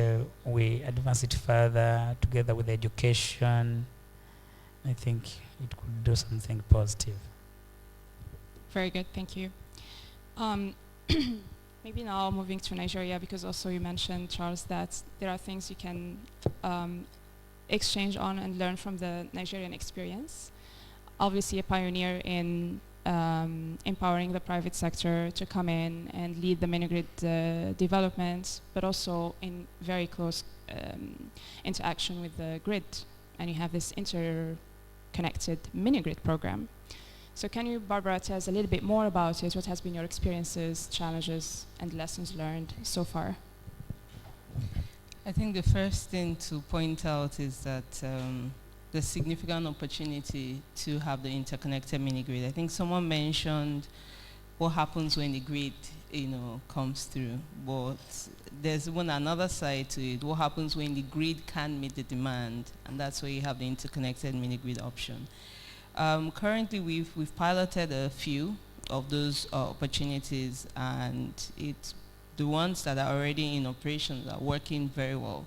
we advance it further together with education, I think it could do something positive. Very good, thank you. Maybe now moving to Nigeria, because also you mentioned, Charles, that there are things you can exchange on and learn from the Nigerian experience. Obviously a pioneer in empowering the private sector to come in and lead the mini-grid development, but also in very close interaction with the grid. And you have this interconnected mini-grid program. So can you, Barbara, tell us a little bit more about it? What has been your experiences, challenges, and lessons learned so far? I think the first thing to point out is that the significant opportunity to have the interconnected mini-grid. I think someone mentioned what happens when the grid, comes through, but there's even another side to it. What happens when the grid can't meet the demand, and that's where you have the interconnected mini-grid option. Currently, we've piloted a few of those opportunities, and it's the ones that are already in operation are working very well.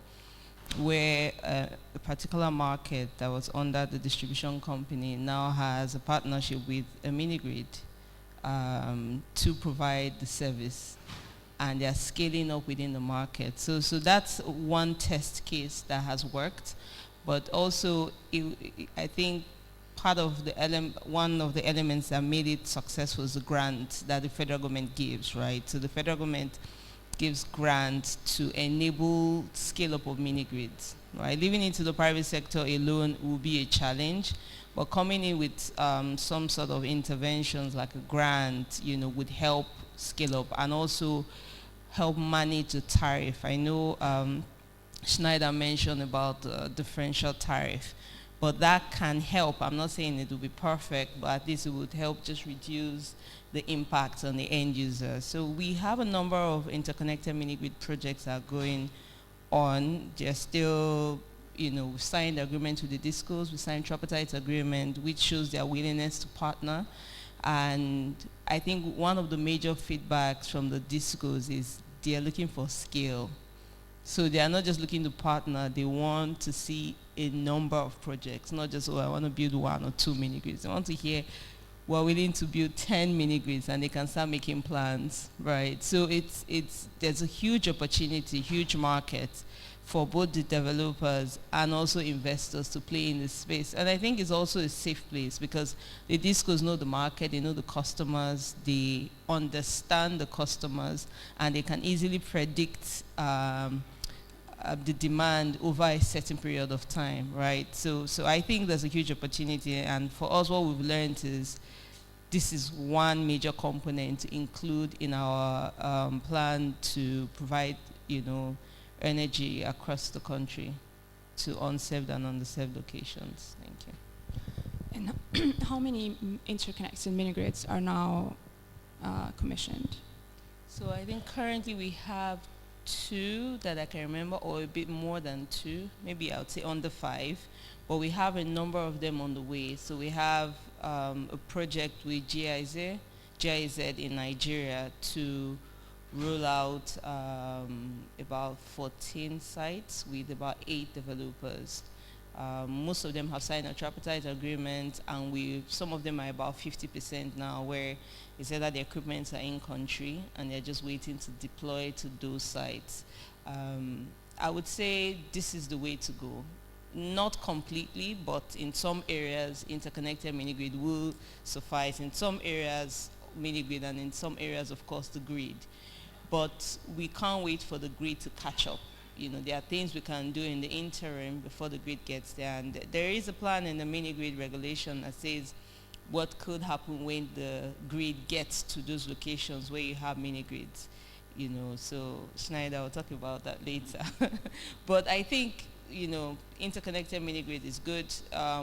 Where a particular market that was under the distribution company now has a partnership with a mini-grid to provide the service, and they're scaling up within the market. So that's one test case that has worked, but also I think part of the one of the elements that made it successful is the grant that the federal government gives, right? So the federal government gives grants to enable scale-up of mini-grids, right? Leaving it to the private sector alone will be a challenge, but coming in with some sort of interventions like a grant, would help scale up and also help manage the tariff. I know Schneider mentioned about differential tariff, but that can help. I'm not saying it will be perfect, but at least it would help just reduce the impact on the end user. So we have a number of interconnected mini-grid projects that are going on. They're still, we signed agreement with the discos, we signed tripartite agreement, which shows their willingness to partner. And I think one of the major feedbacks from the discos is they're looking for scale. So they are not just looking to partner, they want to see a number of projects, not just, I want to build 1 or 2 mini-grids. They want to hear, we're willing to build 10 mini-grids, and they can start making plans, right? So there's a huge opportunity, huge market for both the developers and also investors to play in this space. And I think it's also a safe place because the discos know the market, they know the customers, they understand the customers, and they can easily predict the demand over a certain period of time, right? So I think there's a huge opportunity, and for us, what we've learned is this is one major component to include in our plan to provide, energy across the country to unserved and underserved locations. Thank you. And how many interconnected mini-grids are now commissioned? So I think currently we have 2 that I can remember, or a bit more than 2, maybe I would say under 5, but we have a number of them on the way. So we have a project with GIZ in Nigeria to roll out about 14 sites with about 8 developers. Most of them have signed a tripartite agreement, and some of them are about 50% now, where it's either the equipment are in country and they're just waiting to deploy to those sites. I would say this is the way to go. Not completely, but in some areas, interconnected mini-grid will suffice. In some areas, mini-grid, and in some areas, of course, the grid. But we can't wait for the grid to catch up. You know, there are things we can do in the interim before the grid gets there. And there is a plan in the mini-grid regulation that says what could happen when the grid gets to those locations where you have mini-grids. You know, so Schneider will talk about that later. But I think, you know, interconnected mini-grid is good.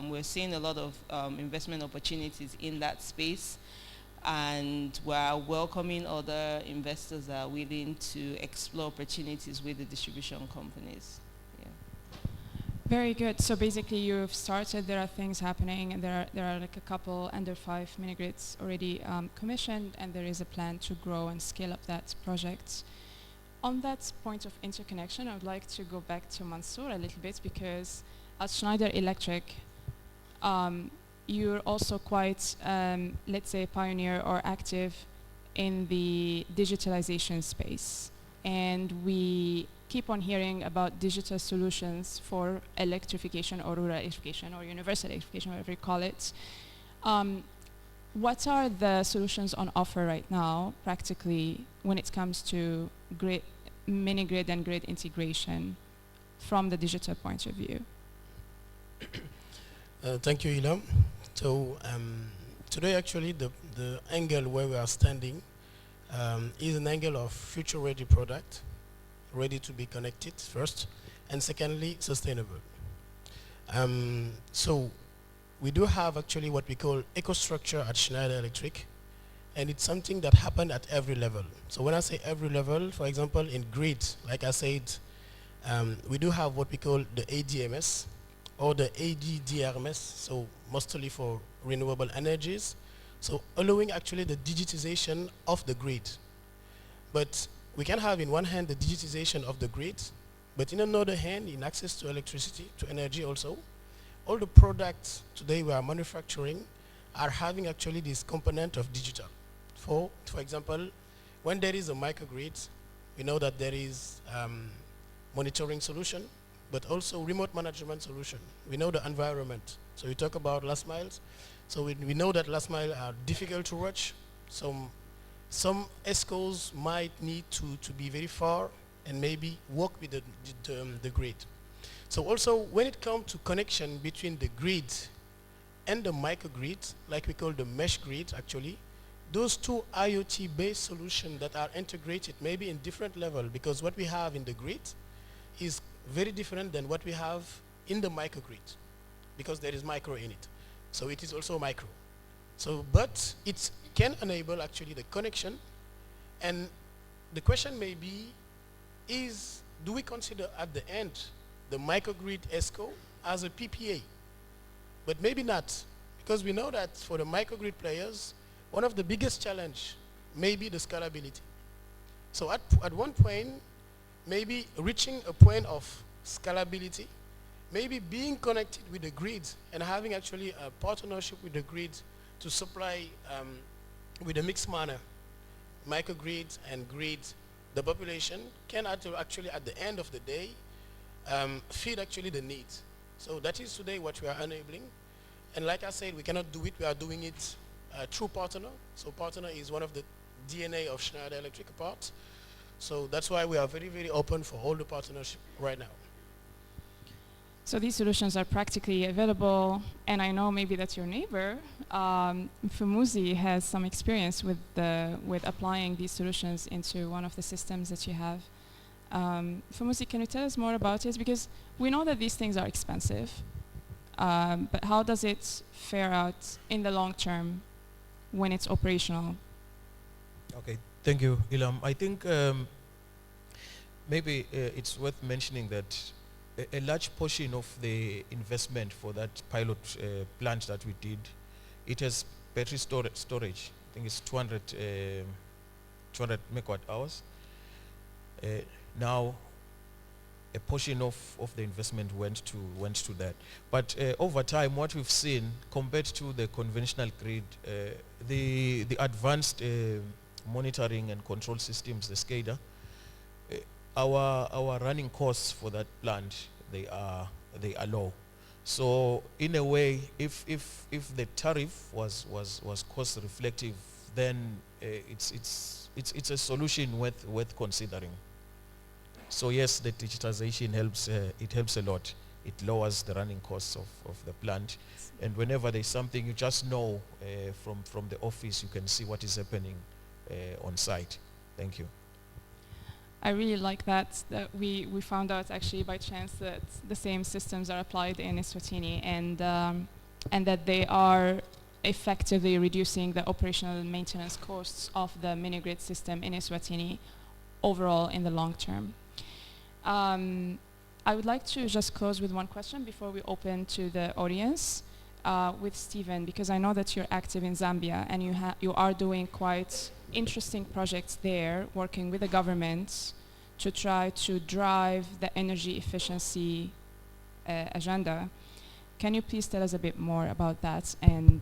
We're seeing a lot of investment opportunities in that space, and we're welcoming other investors that are willing to explore opportunities with the distribution companies. Yeah. Very good. So basically you've started, there are things happening, and there are like a couple under 5 mini-grids already commissioned, and there is a plan to grow and scale up that project. On that point of interconnection, I would like to go back to Mansour a little bit, because at Schneider Electric, you're also quite, let's say, pioneer or active in the digitalization space. And we keep on hearing about digital solutions for electrification or rural electrification or universal electrification, whatever you call it. What are the solutions on offer right now, practically, when it comes to mini-grid and grid integration from the digital point of view? Thank you, Ilham. So today, actually, the angle where we are standing is an angle of future-ready product, ready to be connected first, and secondly, sustainable. So we do have actually what we call EcoStructure at Schneider Electric, and it's something that happened at every level. So when I say every level, for example, in grid, like I said, we do have what we call the ADMS, or the ADDRMS, so mostly for renewable energies, so allowing actually the digitization of the grid. But we can have in one hand the digitization of the grid, but in another hand, in access to electricity, to energy also, all the products today we are manufacturing are having actually this component of digital. For example, when there is a microgrid, we know that there is monitoring solution, but also remote management solution. We know the environment. So we talk about last miles. So we know that last mile are difficult to reach. Some ESCOs might need to be very far and maybe work with the grid. So also when it comes to connection between the grid and the microgrid, like we call the mesh grid actually, those two IoT-based solutions that are integrated maybe in different level, because what we have in the grid is very different than what we have in the microgrid, because there is micro in it. So it is also micro. So, but it can enable actually the connection, and the question may be is, do we consider at the end the microgrid ESCO as a PPA? But maybe not, because we know that for the microgrid players, one of the biggest challenge may be the scalability. So at one point, maybe reaching a point of scalability, maybe being connected with the grid and having actually a partnership with the grid to supply with a mixed manner, microgrid and grid, the population can actually at the end of the day feed actually the needs. So that is today what we are enabling. And like I said, we cannot do it, we are doing it through partner. So partner is one of the DNA of Schneider Electric part. So that's why we are very, very open for all the partnership right now. So these solutions are practically available, and I know maybe that your neighbor, Fumuzi, has some experience with applying these solutions into one of the systems that you have. Fumuzi, can you tell us more about it? Because we know that these things are expensive. but how does it fare out in the long term when it's operational? Okay, thank you, Ilham. I think maybe it's worth mentioning that a large portion of the investment for that pilot plant that we did, it has battery storage. I think it's 200 megawatt hours. Now, a portion of the investment went to that. But over time, what we've seen compared to the conventional grid, the advanced monitoring and control systems, the SCADA, our running costs for that plant, they are low. So in a way, if the tariff was cost reflective, then it's a solution worth considering. So yes, the digitization helps. It helps a lot. It lowers the running costs of the plant, and whenever there's something, you just know from the office, you can see what is happening on site. Thank you. I really like that we found out actually by chance that the same systems are applied in Eswatini, and that they are effectively reducing the operational and maintenance costs of the mini-grid system in Eswatini overall in the long term. I would like to just close with one question before we open to the audience with Stephen, because I know that you're active in Zambia and you are doing quite interesting projects there, working with the government to try to drive the energy efficiency agenda. Can you please tell us a bit more about that? And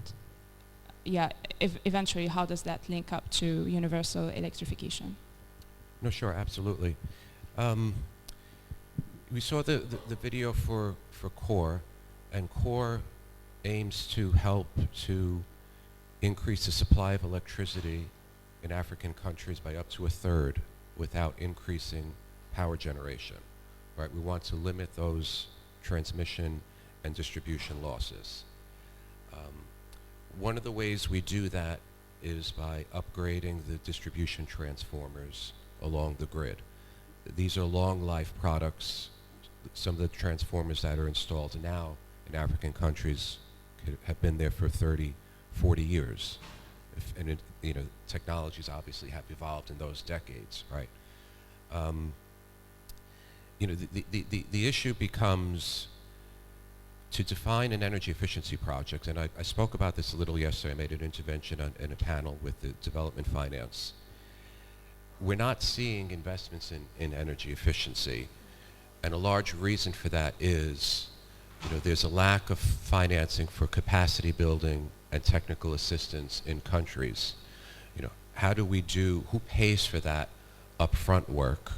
yeah, eventually, how does that link up to universal electrification? No, sure, absolutely. We saw the video for CORE, and CORE aims to help to increase the supply of electricity in African countries by up to 1/3 without increasing power generation, right? We want to limit those transmission and distribution losses. One of the ways we do that is by upgrading the distribution transformers along the grid. These are long life products. Some of the transformers that are installed now in African countries have been there for 30, 40 years. Technologies obviously have evolved in those decades, right? The issue becomes to define an energy efficiency project, and I spoke about this a little yesterday. I made an intervention in a panel with the development finance. We're not seeing investments in energy efficiency, and a large reason for that is there's a lack of financing for capacity building and technical assistance in countries. Who pays for that upfront work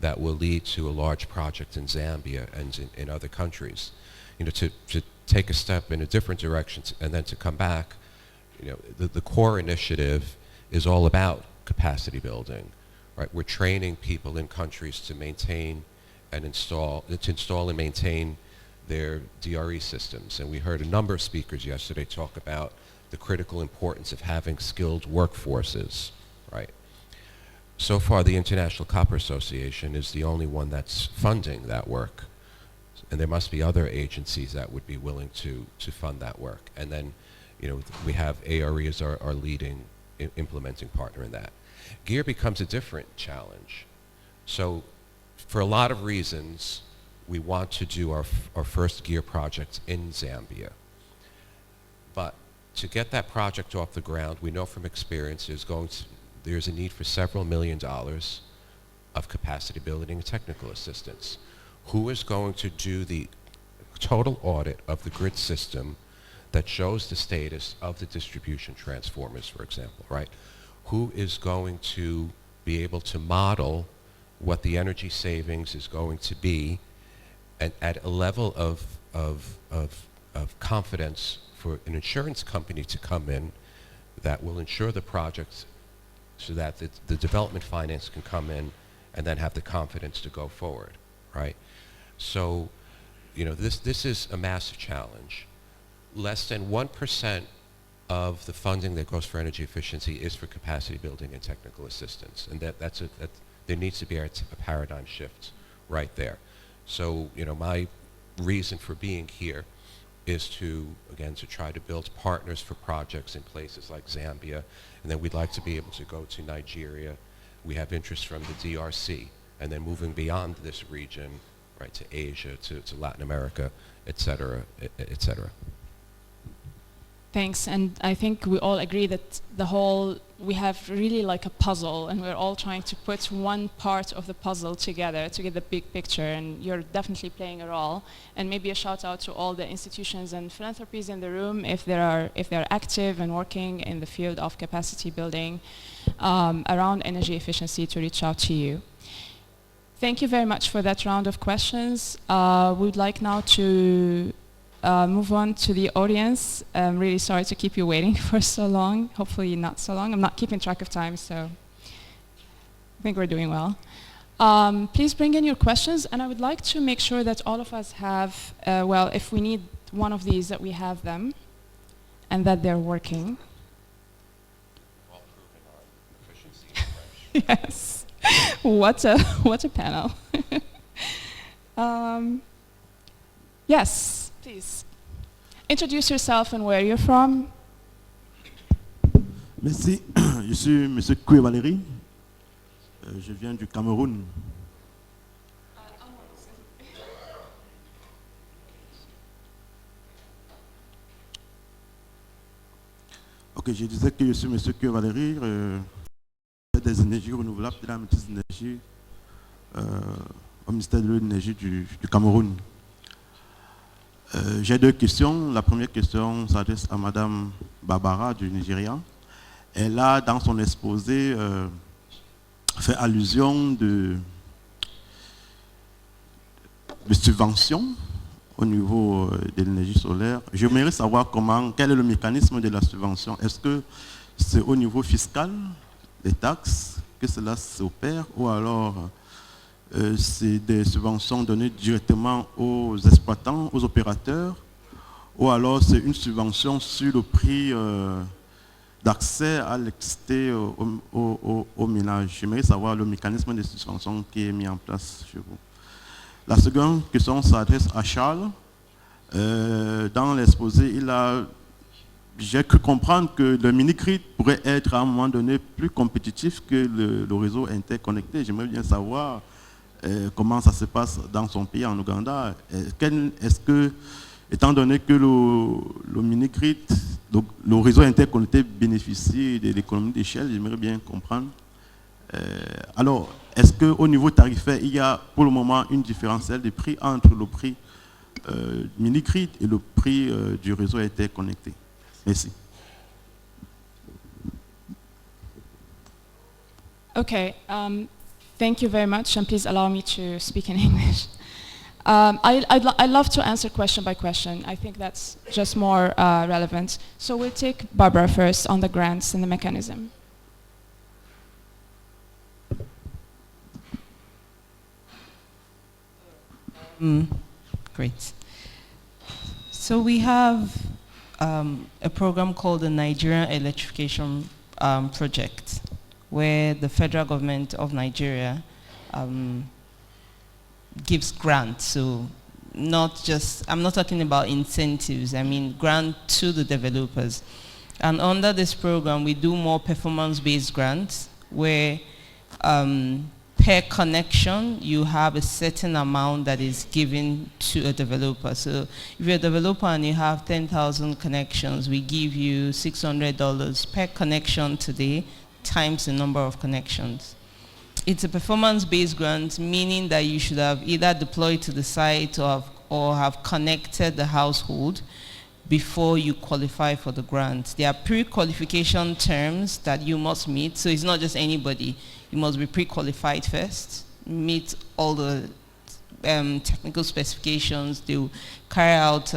that will lead to a large project in Zambia and in other countries? To take a step in a different direction and then to come back, the CORE initiative is all about capacity building, right? We're training people in countries to install and maintain their DRE systems. And we heard a number of speakers yesterday talk about the critical importance of having skilled workforces, right? So far, the International Copper Association is the only one that's funding that work. And there must be other agencies that would be willing to fund that work. And then, we have ARE as our leading implementing partner in that. GEAR becomes a different challenge. So for a lot of reasons, we want to do our first GEAR project in Zambia. But to get that project off the ground, we know from experience there's a need for several $1 million of capacity building and technical assistance. Who is going to do the total audit of the grid system that shows the status of the distribution transformers, for example, right? Who is going to be able to model what the energy savings is going to be and at a level of confidence for an insurance company to come in that will insure the project so that the development finance can come in and then have the confidence to go forward, right? So, this is a massive challenge. Less than 1% of the funding that goes for energy efficiency is for capacity building and technical assistance, and there needs to be a paradigm shift right there. So, my reason for being here is to, again, to try to build partners for projects in places like Zambia, and then we'd like to be able to go to Nigeria. We have interest from the DRC, and then moving beyond this region, right, to Asia, to Latin America, et cetera, et cetera. Thanks, and I think we all agree that we have really like a puzzle, and we're all trying to put one part of the puzzle together to get the big picture, and you're definitely playing a role. And maybe a shout out to all the institutions and philanthropies in the room, if they're active and working in the field of capacity building around energy efficiency, to reach out to you. Thank you very much for that round of questions. We would like now to move on to the audience. I'm really sorry to keep you waiting for so long. Hopefully not so long. I'm not keeping track of time, so I think we're doing well. Please bring in your questions, and I would like to make sure that all of us have, well, if we need one of these, that we have them and that they're working. Yes. What a panel. Yes. Please, introduce yourself and where you're from. Merci, je suis M. Koué Valérie, je viens du Cameroun. Ok, je disais que je suis M. Koué Valérie, des énergies renouvelables, de la maîtrise d'énergie au ministère de l'énergie du Cameroun. J'ai deux questions. La première question s'adresse à Madame Barbara du Nigeria. Elle a, dans son exposé, fait allusion de subventions au niveau de l'énergie solaire. J'aimerais savoir quel est le mécanisme de la subvention. Est-ce que c'est au niveau fiscal, des taxes, que cela s'opère, ou alors c'est des subventions données directement aux exploitants, aux opérateurs, ou alors c'est une subvention sur le prix d'accès à l'électricité aux ménages. J'aimerais savoir le mécanisme de subvention qui est mis en place chez vous. La seconde question s'adresse à Charles. Dans l'exposé, j'ai cru comprendre que le mini-grid pourrait être à un moment donné plus compétitif que le réseau interconnecté. J'aimerais bien savoir comment ça se passe dans son pays, en Ouganda. Est-ce que, étant donné que le mini-grid, le réseau interconnecté bénéficie de l'économie d'échelle, j'aimerais bien comprendre. Alors, est-ce qu'au niveau tarifaire, il y a pour le moment une différentielle de prix entre le prix mini-grid et le prix du réseau interconnecté? Merci. Okay. Thank you very much, and please allow me to speak in English. I'd love to answer question by question. I think that's just more relevant. So we'll take Barbara first on the grants and the mechanism. Great. So we have a program called the Nigerian Electrification Project, where the federal government of Nigeria gives grants. So I'm not talking about incentives, I mean grant to the developers. And under this program, we do more performance-based grants, where per connection, you have a certain amount that is given to a developer. So if you're a developer and you have 10,000 connections, we give you $600 per connection today, times the number of connections. It's a performance-based grant, meaning that you should have either deployed to the site or have connected the household before you qualify for the grant. There are pre-qualification terms that you must meet, so it's not just anybody. You must be pre-qualified first, meet all the technical specifications, they will carry out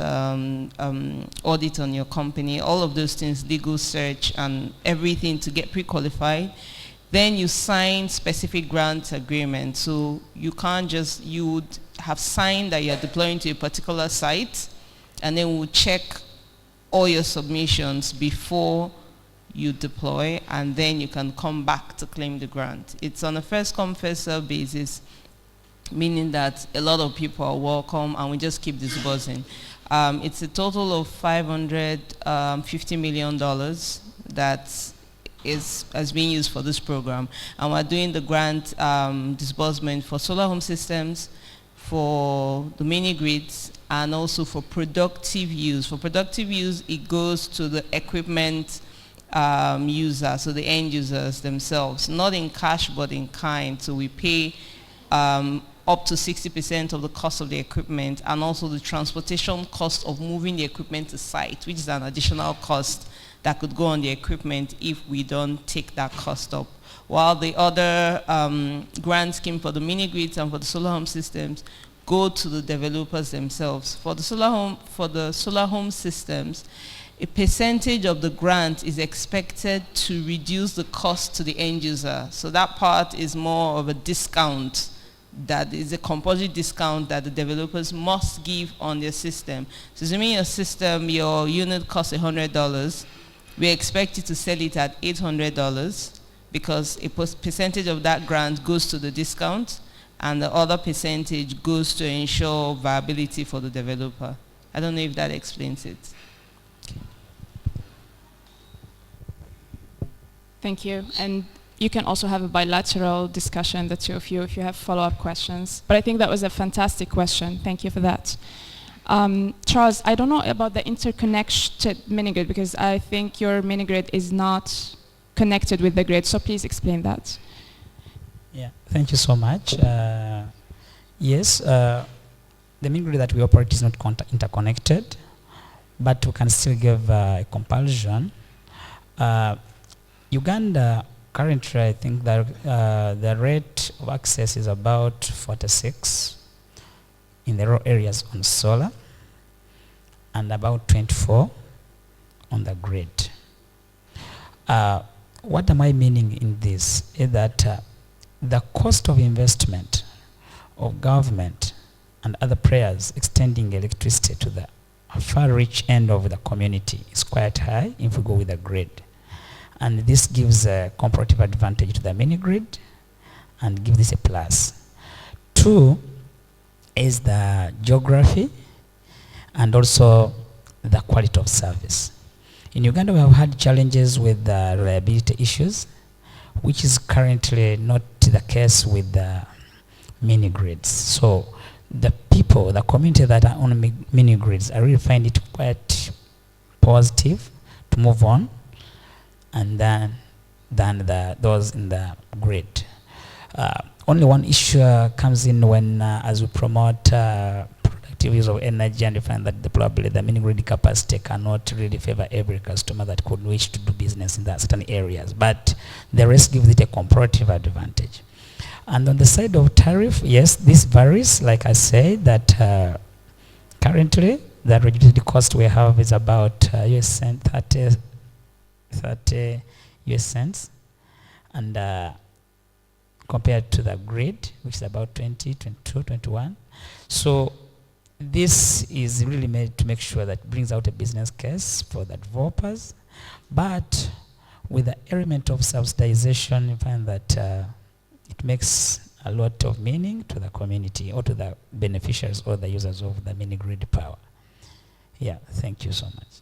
audit on your company, all of those things, legal search and everything to get pre-qualified. Then you sign specific grant agreements. So you can't just, you would have signed that you're deploying to a particular site, and then we'll check all your submissions before you deploy, and then you can come back to claim the grant. It's on a first-come, first-served basis, meaning that a lot of people are welcome and we just keep disbursing. It's a total of $550 million that has been used for this program. And we're doing the grant disbursement for solar home systems, for the mini grids, and also for productive use. For productive use, it goes to the equipment user, so the end users themselves, not in cash but in kind. So we pay up to 60% of the cost of the equipment, and also the transportation cost of moving the equipment to site, which is an additional cost that could go on the equipment if we don't take that cost up. While the other grant scheme for the mini grids and for the solar home systems go to the developers themselves. For the solar home systems, a percentage of the grant is expected to reduce the cost to the end user. So that part is more of a discount, that is a compulsory discount that the developers must give on their system. So assuming your system, your unit costs $100, we expect you to sell it at $800 because a percentage of that grant goes to the discount and the other percentage goes to ensure viability for the developer. I don't know if that explains it. Thank you. And you can also have a bilateral discussion, the two of you, if you have follow-up questions. But I think that was a fantastic question. Thank you for that. Charles, I don't know about the interconnected mini-grid because I think your mini-grid is not connected with the grid, so please explain that. Yeah, thank you so much. Yes, the mini-grid that we operate is not interconnected, but we can still give a comparison. Uganda, currently, I think that the rate of access is about 46 in the rural areas on solar and about 24 on the grid. What am I meaning in this is that the cost of investment of government and other players extending electricity to the far reach end of the community is quite high if we go with the grid. And this gives a comparative advantage to the mini grid and gives this a plus. Two is the geography and also the quality of service. In Uganda, we have had challenges with the reliability issues, which is currently not the case with the mini grids. So the people, the community that are on mini grids, I really find it quite positive to move on and than those in the grid. Only one issue comes in when, as we promote productive use of energy, and we find that probably the mini grid capacity cannot really favor every customer that could wish to do business in that certain areas. But the rest gives it a comparative advantage. And on the side of tariff, yes, this varies. Like I said, that currently the regulated cost we have is about US cent 30 US cents, and compared to the grid, which is about 20, 22, 21. So this is really made to make sure that it brings out a business case for the developers, but with the element of subsidization, you find that it makes a lot of meaning to the community or to the beneficiaries or the users of the mini grid power. Yeah, thank you so much.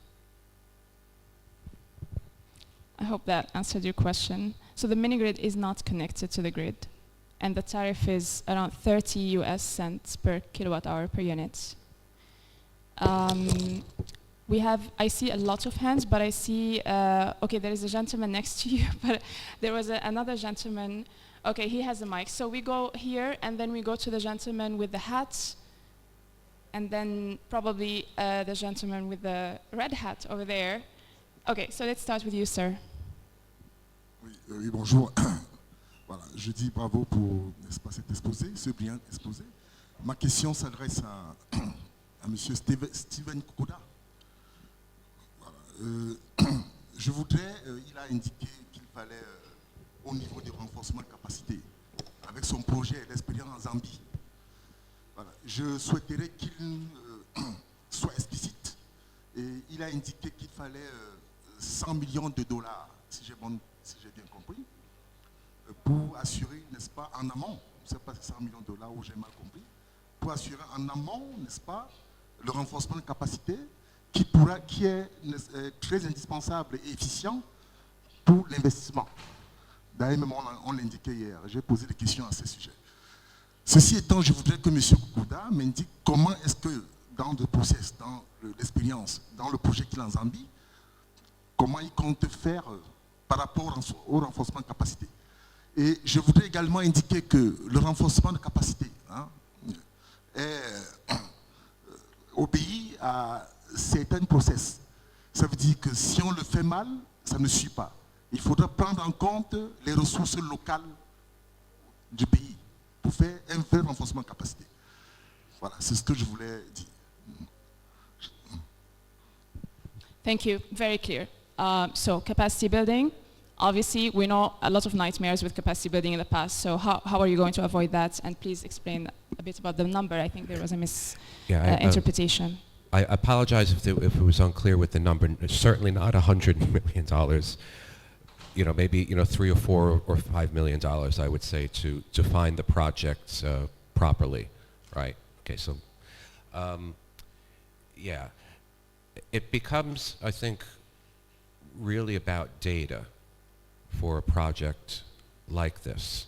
I hope that answered your question. So the mini grid is not connected to the grid, and the tariff is around 30 US cents per kilowatt hour per unit. We have, I see a lot of hands, but I see, okay, there is a gentleman next to you, but there was another gentleman. Okay, he has a mic. So we go here, and then we go to the gentleman with the hat, and then probably the gentleman with the red hat over there. Okay, so let's start with you, sir. Oui, bonjour. Voilà, je dis bravo pour, n'est-ce pas, cet exposé, ce brillant exposé. Ma question s'adresse à M. Steven Kokoda. Voilà, je voudrais, il a indiqué qu'il fallait, au niveau du renforcement de capacité, avec son projet d'expérience en Zambie, voilà, je souhaiterais qu'il soit explicite. Et il a indiqué qu'il fallait 100 millions de dollars, si j'ai bien compris, pour assurer, n'est-ce pas, en amont, je ne sais pas si c'est 100 millions de dollars ou j'ai mal compris, pour assurer en amont, n'est-ce pas, le renforcement de capacité qui est très indispensable et efficient pour l'investissement. D'ailleurs, même on l'indiquait hier, j'ai posé des questions à ce sujet. Ceci étant, je voudrais que M. Koukouda m'indique comment est-ce que dans le process, dans l'expérience, dans le projet qu'il a en Zambie, comment il compte faire par rapport au renforcement de capacité. Et je voudrais également indiquer que le renforcement de capacité obéit à certains process. Ça veut dire que si on le fait mal, ça ne suit pas. Il faudra prendre en compte les ressources locales du pays pour faire un vrai renforcement de capacité. Voilà, c'est ce que je voulais dire. Thank you. Very clear. So capacity building. Obviously, we know a lot of nightmares with capacity building in the past. So how are you going to avoid that? And please explain a bit about the number. I think there was a misinterpretation. I apologize if it was unclear with the number. It's certainly not $100 million. You know, maybe $3 or $4 or $5 million, I would say, to define the project properly, right? Okay, so yeah, it becomes, I think, really about data for a project like this.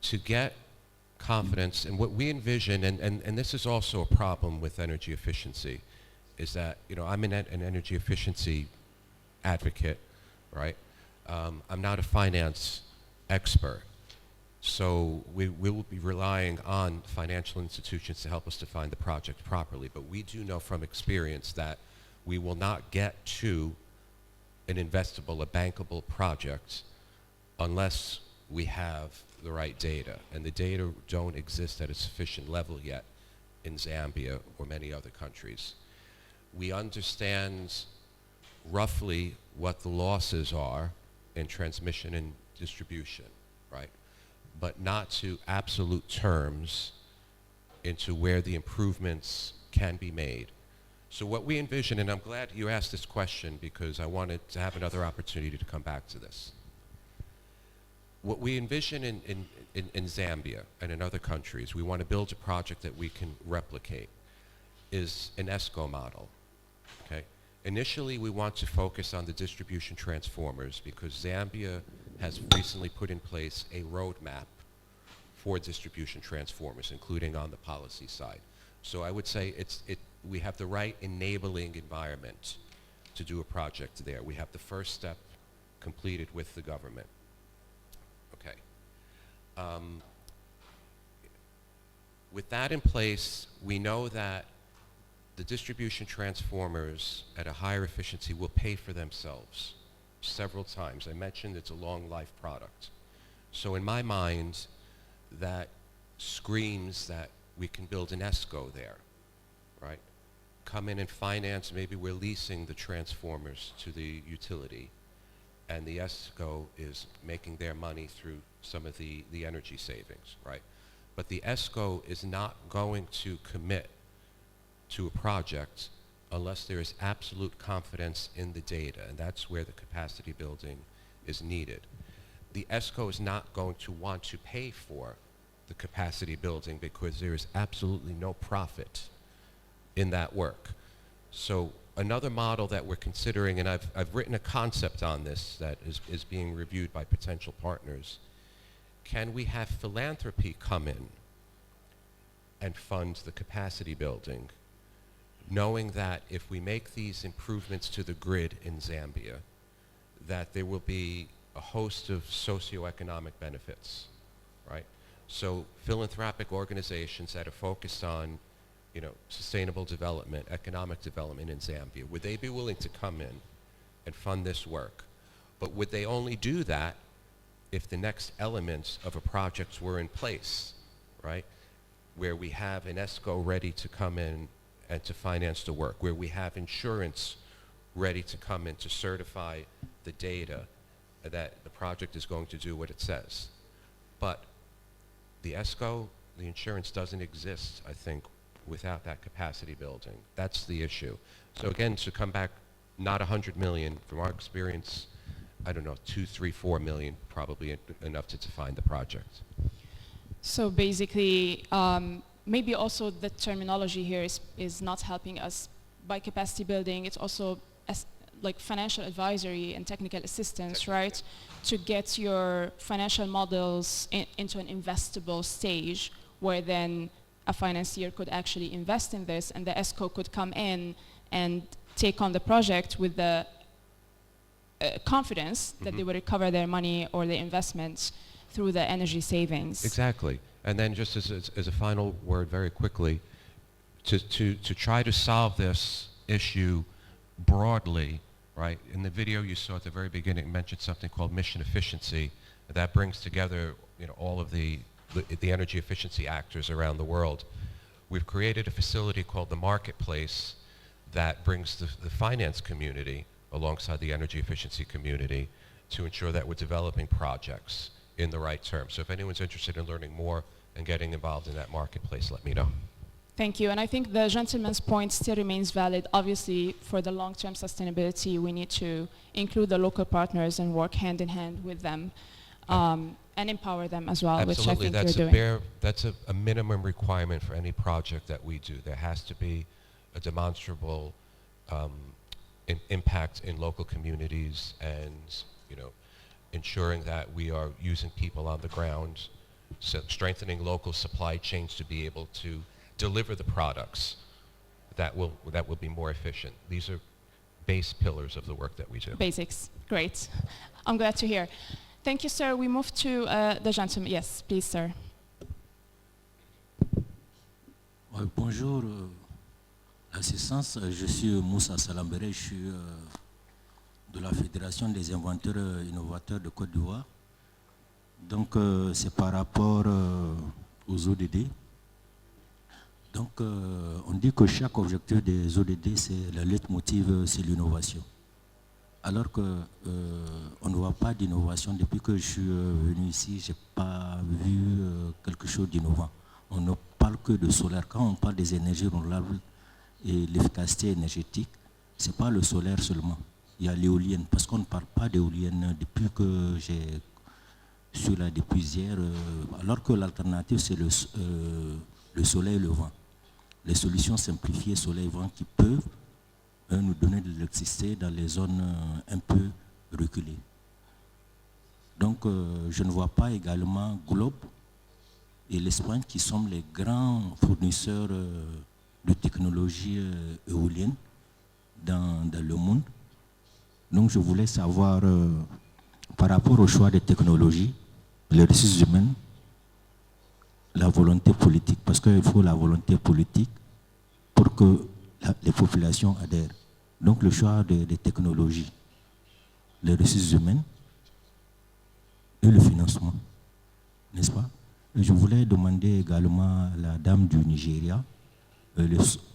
To get confidence, and what we envision, and this is also a problem with energy efficiency, is that, I'm an energy efficiency advocate, right? I'm not a finance expert, so we will be relying on financial institutions to help us define the project properly, but we do know from experience that we will not get to an investable, a bankable project unless we have the right data, and the data don't exist at a sufficient level yet in Zambia or many other countries. We understand roughly what the losses are in transmission and distribution, right? But not to absolute terms into where the improvements can be made. So what we envision, and I'm glad you asked this question because I wanted to have another opportunity to come back to this. What we envision in Zambia and in other countries, we want to build a project that we can replicate, is an ESCO model, okay? Initially, we want to focus on the distribution transformers because Zambia has recently put in place a roadmap for distribution transformers, including on the policy side. So I would say we have the right enabling environment to do a project there. We have the first step completed with the government. Okay. With that in place, we know that the distribution transformers at a higher efficiency will pay for themselves several times. I mentioned it's a long life product. So in my mind, that screams that we can build an ESCO there, right? Come in and finance, maybe we're leasing the transformers to the utility, and the ESCO is making their money through some of the energy savings, right? But the ESCO is not going to commit to a project unless there is absolute confidence in the data, and that's where the capacity building is needed. The ESCO is not going to want to pay for the capacity building because there is absolutely no profit in that work. So another model that we're considering, and I've written a concept on this that is being reviewed by potential partners. Can we have philanthropy come in and fund the capacity building, knowing that if we make these improvements to the grid in Zambia, that there will be a host of socioeconomic benefits, right? So philanthropic organizations that are focused on, sustainable development, economic development in Zambia, would they be willing to come in and fund this work? But would they only do that if the next elements of a project were in place, right? Where we have an ESCO ready to come in and to finance the work, where we have insurance ready to come in to certify the data that the project is going to do what it says. But the ESCO, the insurance doesn't exist, I think, without that capacity building. That's the issue. So again, to come back, not 100 million, from our experience, I don't know, 2, 3, 4 million, probably enough to define the project. So basically, maybe also the terminology here is not helping us. By capacity building, it's also like financial advisory and technical assistance, right? To get your financial models into an investable stage where then a financier could actually invest in this, and the ESCO could come in and take on the project with the confidence that they would recover their money or their investments through the energy savings. Exactly. And then just as a final word very quickly, to try to solve this issue broadly, right? In the video you saw at the very beginning, it mentioned something called mission efficiency. That brings together, you know, all of the energy efficiency actors around the world. We've created a facility called the Marketplace that brings the finance community alongside the energy efficiency community to ensure that we're developing projects in the right terms. So if anyone's interested in learning more and getting involved in that marketplace, let me know. Thank you. And I think the gentleman's point still remains valid. Obviously, for the long-term sustainability, we need to include the local partners and work hand in hand with them, and empower them as well, Absolutely. which I think That's you're doing. That's a minimum requirement for any project that we do. There has to be a demonstrable impact in local communities, and you know, ensuring that we are using people on the ground, so strengthening local supply chains to be able to deliver the products that will be more efficient. These are base pillars of the work that we do. Basics. Great. I'm glad to hear. Thank you, sir. We move to the gentleman. Yes, please, sir. Bonjour, l'assistance. Je suis Moussa Salambere, je suis de la Fédération des inventeurs innovateurs de Côte d'Ivoire. Donc, c'est par rapport aux ODD. Donc, on dit que chaque objectif des ODD, c'est la leitmotiv, c'est l'innovation. Alors qu'on ne voit pas d'innovation. Depuis que je suis venu ici, je n'ai pas vu quelque chose d'innovant. On ne parle que de solaire. Quand on parle des énergies renouvelables et l'efficacité énergétique, ce n'est pas le solaire seulement. Il y a l'éolienne, parce qu'on ne parle pas d'éolienne depuis que j'ai suis là depuis hier, alors que l'alternative, c'est le soleil et le vent. Les solutions simplifiées soleil et vent qui peuvent nous donner de l'électricité dans les zones un peu reculées. Donc, je ne vois pas également Globe et l'Espagne qui sont les grands fournisseurs de technologies éoliennes dans le monde. Donc, je voulais savoir, par rapport au choix des technologies, les ressources humaines, la volonté politique, parce qu'il faut la volonté politique pour que les populations adhèrent. Donc le choix des technologies, les ressources humaines et le financement, n'est-ce pas? Et je voulais demander également à la dame du Nigeria,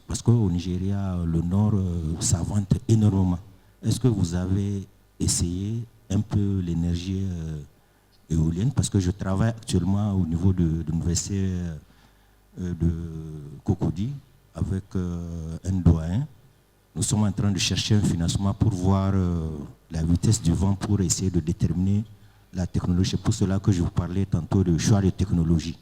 parce qu'au Nigeria, le Nord s'avance énormément. Est-ce que vous avez essayé un peu l'énergie éolienne, parce que je travaille actuellement au niveau de l'université de Cocody avec un doyen. Nous sommes en train de chercher un financement pour voir la vitesse du vent pour essayer de déterminer la technologie. C'est pour cela que je vous parlais tantôt de choix de technologie.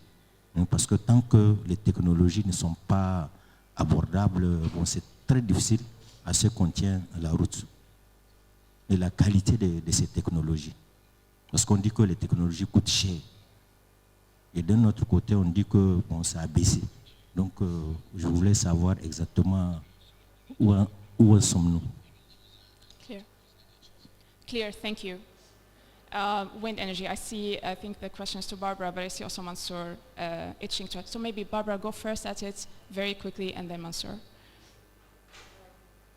Parce que tant que les technologies ne sont pas abordables, bon, c'est très difficile à ce qu'on tient la route. Et la qualité de ces technologies. Parce qu'on dit que les technologies coûtent cher. Et d'un autre côté, on dit que bon, ça a baissé. Donc, je voulais savoir exactement où en sommes-nous. Clear. Clear, thank you. Wind energy, I think the question is to Barbara, but I see also Mansour itching to it. So maybe Barbara, go first at it very quickly, and then Mansour.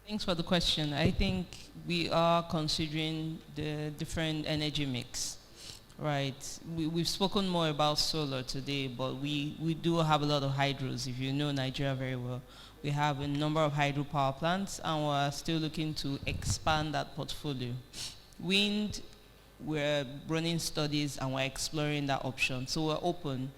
Thanks for the question. I think we are considering the different energy mix, right? We've spoken more about solar today, but we do have a lot of hydros. If you know Nigeria very well, we have a number of hydropower plants, and we're still looking to expand that portfolio. Wind, we're running studies and we're exploring that option, so we're open.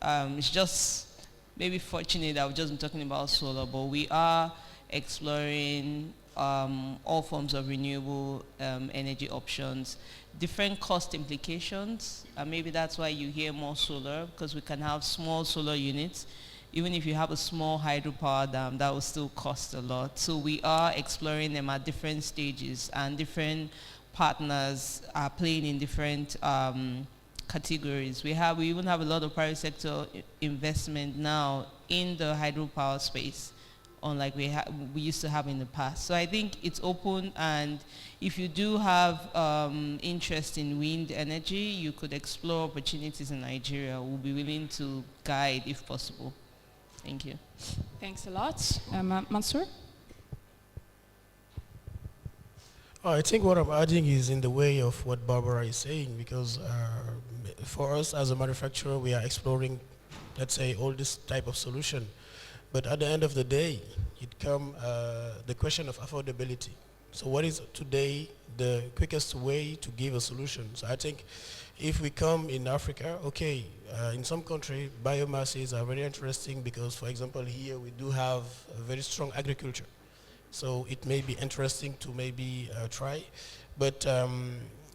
It's just maybe fortunate that I've just been talking about solar, but we are exploring all forms of renewable energy options, different cost implications, and maybe that's why you hear more solar, because we can have small solar units even if you have a small hydropower dam, that will still cost a lot. So we are exploring them at different stages, and different partners are playing in different categories. We even have a lot of private sector investment now in the hydropower space, unlike we used to have in the past. So I think it's open, and if you do have interest in wind energy, you could explore opportunities in Nigeria. We'll be willing to guide if possible. Thank you. Thanks a lot. Mansour? I think what I'm adding is in the way of what Barbara is saying, because for us as a manufacturer, we are exploring, let's say, all this type of solution. But at the end of the day, it comes the question of affordability. So what is today the quickest way to give a solution? So I think if we come in Africa, okay, in some country, biomasses are very interesting because, for example, here we do have a very strong agriculture. So it may be interesting to maybe try, but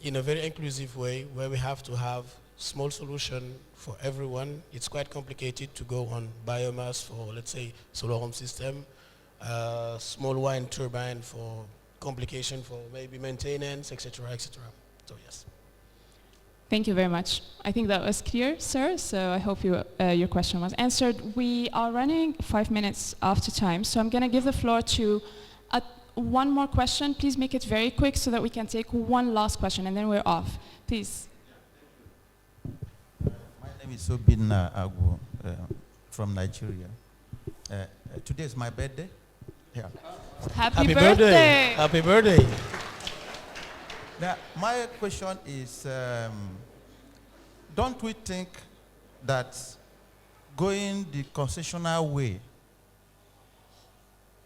in a very inclusive way where we have to have small solution for everyone. It's quite complicated to go on biomass for, let's say, solar home system, small wind turbine for complication for maybe maintenance, etc., etc. So yes. Thank you very much. I think that was clear, sir, so I hope your question was answered. We are running 5 minutes after time, so I'm going to give the floor to one more question. Please make it very quick so that we can take one last question, and then we're off. Please. My name is Obin Agu from Nigeria. Today is my birthday. Yeah. Happy birthday! Happy birthday! Now, my question is, don't we think that going the concessional way,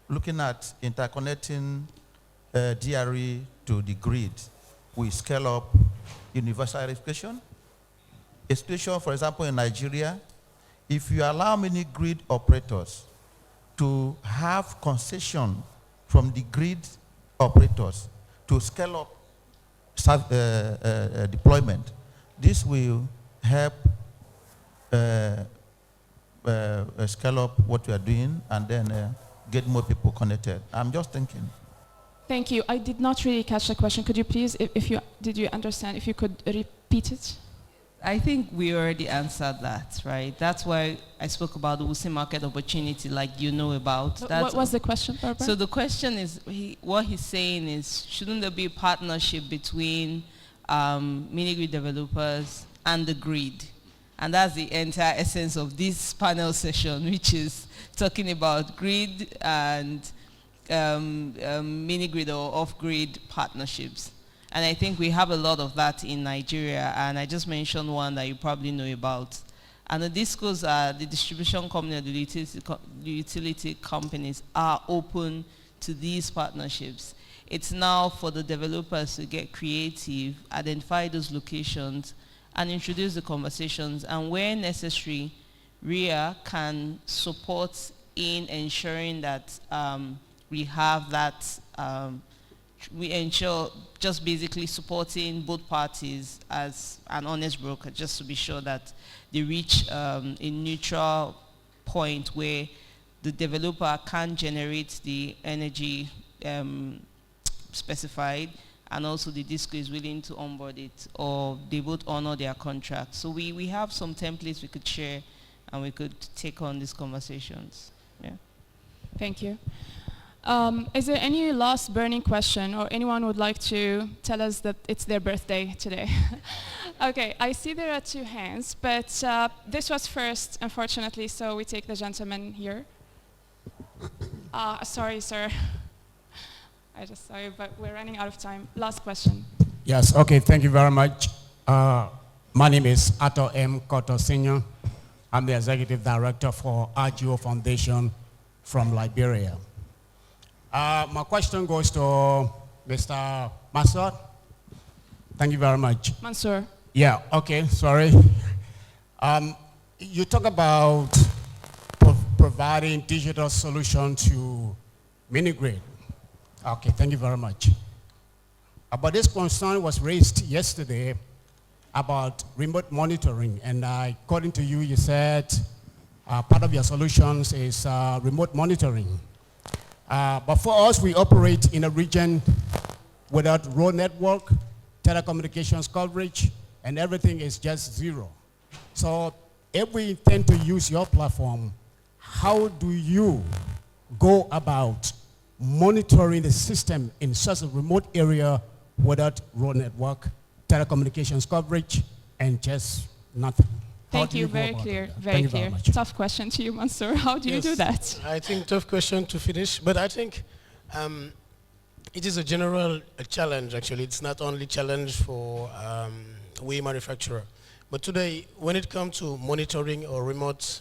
looking at interconnecting DRE to the grid, we scale up universal electrification? Especially, for example, in Nigeria, if you allow many grid operators to have concession from the grid operators to scale up deployment, this will help scale up what we are doing and then get more people connected. I'm just thinking. Thank you. I did not really catch the question. Could you please, did you understand, if you could repeat it? I think we already answered that, right? That's why I spoke about the Wuse market opportunity, like you know about. What was the question, Barbara? So the question is, what he's saying is, shouldn't there be a partnership between mini-grid developers and the grid? And that's the entire essence of this panel session, which is talking about grid and mini-grid or off-grid partnerships. And I think we have a lot of that in Nigeria, and I just mentioned one that you probably know about. And the discos are the distribution company and the utility companies are open to these partnerships. It's now for the developers to get creative, identify those locations, and introduce the conversations. And where necessary, RIA can support in ensuring that we have that we ensure just basically supporting both parties as an honest broker, just to be sure that they reach a neutral point where the developer can generate the energy specified, and also the DISCO is willing to onboard it, or they both honor their contract. So we have some templates we could share, and we could take on these conversations. Yeah. Thank you. Is there any last burning question, or anyone would like to tell us that it's their birthday today? Okay, I see there are 2 hands, but this was first, unfortunately, so we take the gentleman here. Sorry, sir. I just saw you, but we're running out of time. Last question. Yes, okay, thank you very much. My name is Ato M. Koto Senior. I'm the Executive Director for RGO Foundation from Liberia. My question goes to Mr. Mansour. Thank you very much. Mansour. Yeah, okay, sorry. You talk about providing digital solution to mini-grid. Okay, thank you very much. But this concern was raised yesterday about remote monitoring, and according to you, you said part of your solutions is remote monitoring. But for us, we operate in a region without road network, telecommunications coverage, and everything is just zero. So if we intend to use your platform, how do you go about monitoring the system in such a remote area without road network, telecommunications coverage, and just nothing? Thank you, very clear, very clear. Tough question to you, Mansour. How do you do that? I think tough question to finish, but I think it is a general challenge, actually. It's not only challenge for we manufacturer. But today, when it comes to monitoring or remote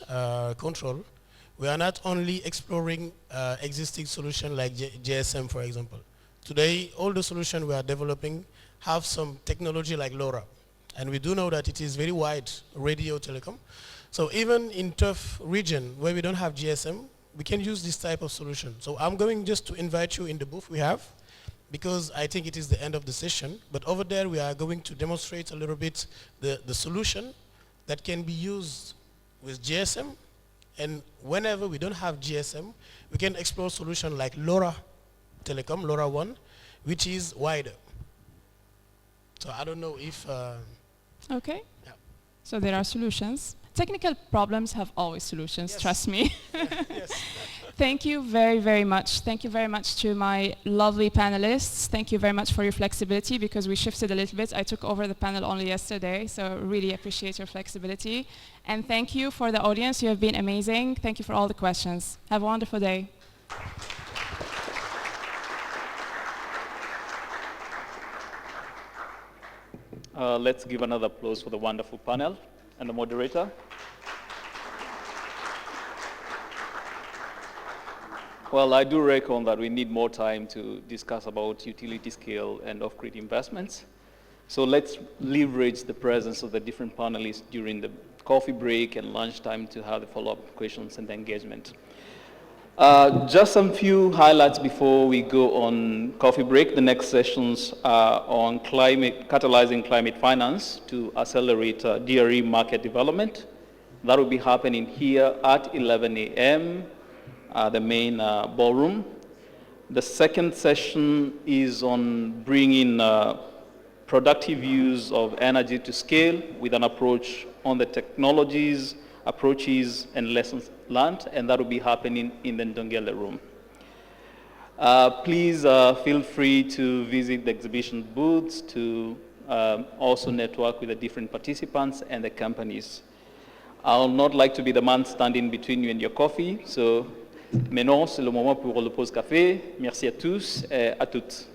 control, we are not only exploring existing solutions like GSM, for example. Today, all the solutions we are developing have some technology like LoRa. And we do know that it is very wide radio telecom. So even in tough region where we don't have GSM, we can use this type of solution. So I'm going just to invite you in the booth we have, because I think it is the end of the session. But over there, we are going to demonstrate a little bit the solution that can be used with GSM. And whenever we don't have GSM, we can explore solution like LoRa Telecom, LoRa 1, which is wider. So I don't know if... Okay. Yeah. So there are solutions. Technical problems have always solutions, yes. Trust me. Yes. Thank you very, very much. Thank you very much to my lovely panelists. Thank you very much for your flexibility, because we shifted a little bit. I took over the panel only yesterday, so really appreciate your flexibility. And thank you for the audience. You have been amazing. Thank you for all the questions. Have a wonderful day. Let's give another applause for the wonderful panel and the moderator. Well, I do reckon that we need more time to discuss about utility scale and off-grid investments. So let's leverage the presence of the different panelists during the coffee break and lunchtime to have the follow-up questions and engagement. Just some few highlights before we go on coffee break. The next sessions are on catalyzing climate finance to accelerate DRE market development. That will be happening here at 11 a.m. The main ballroom. The second session is on bringing productive use of energy to scale with an approach on the technologies, approaches, and lessons learned, and that will be happening in the Ndongele room. Please feel free to visit the exhibition booths to also network with the different participants and the companies. I'll not like to be the man standing between you and your coffee, so maintenant c'est le moment pour le pause café. Merci à tous et à toutes.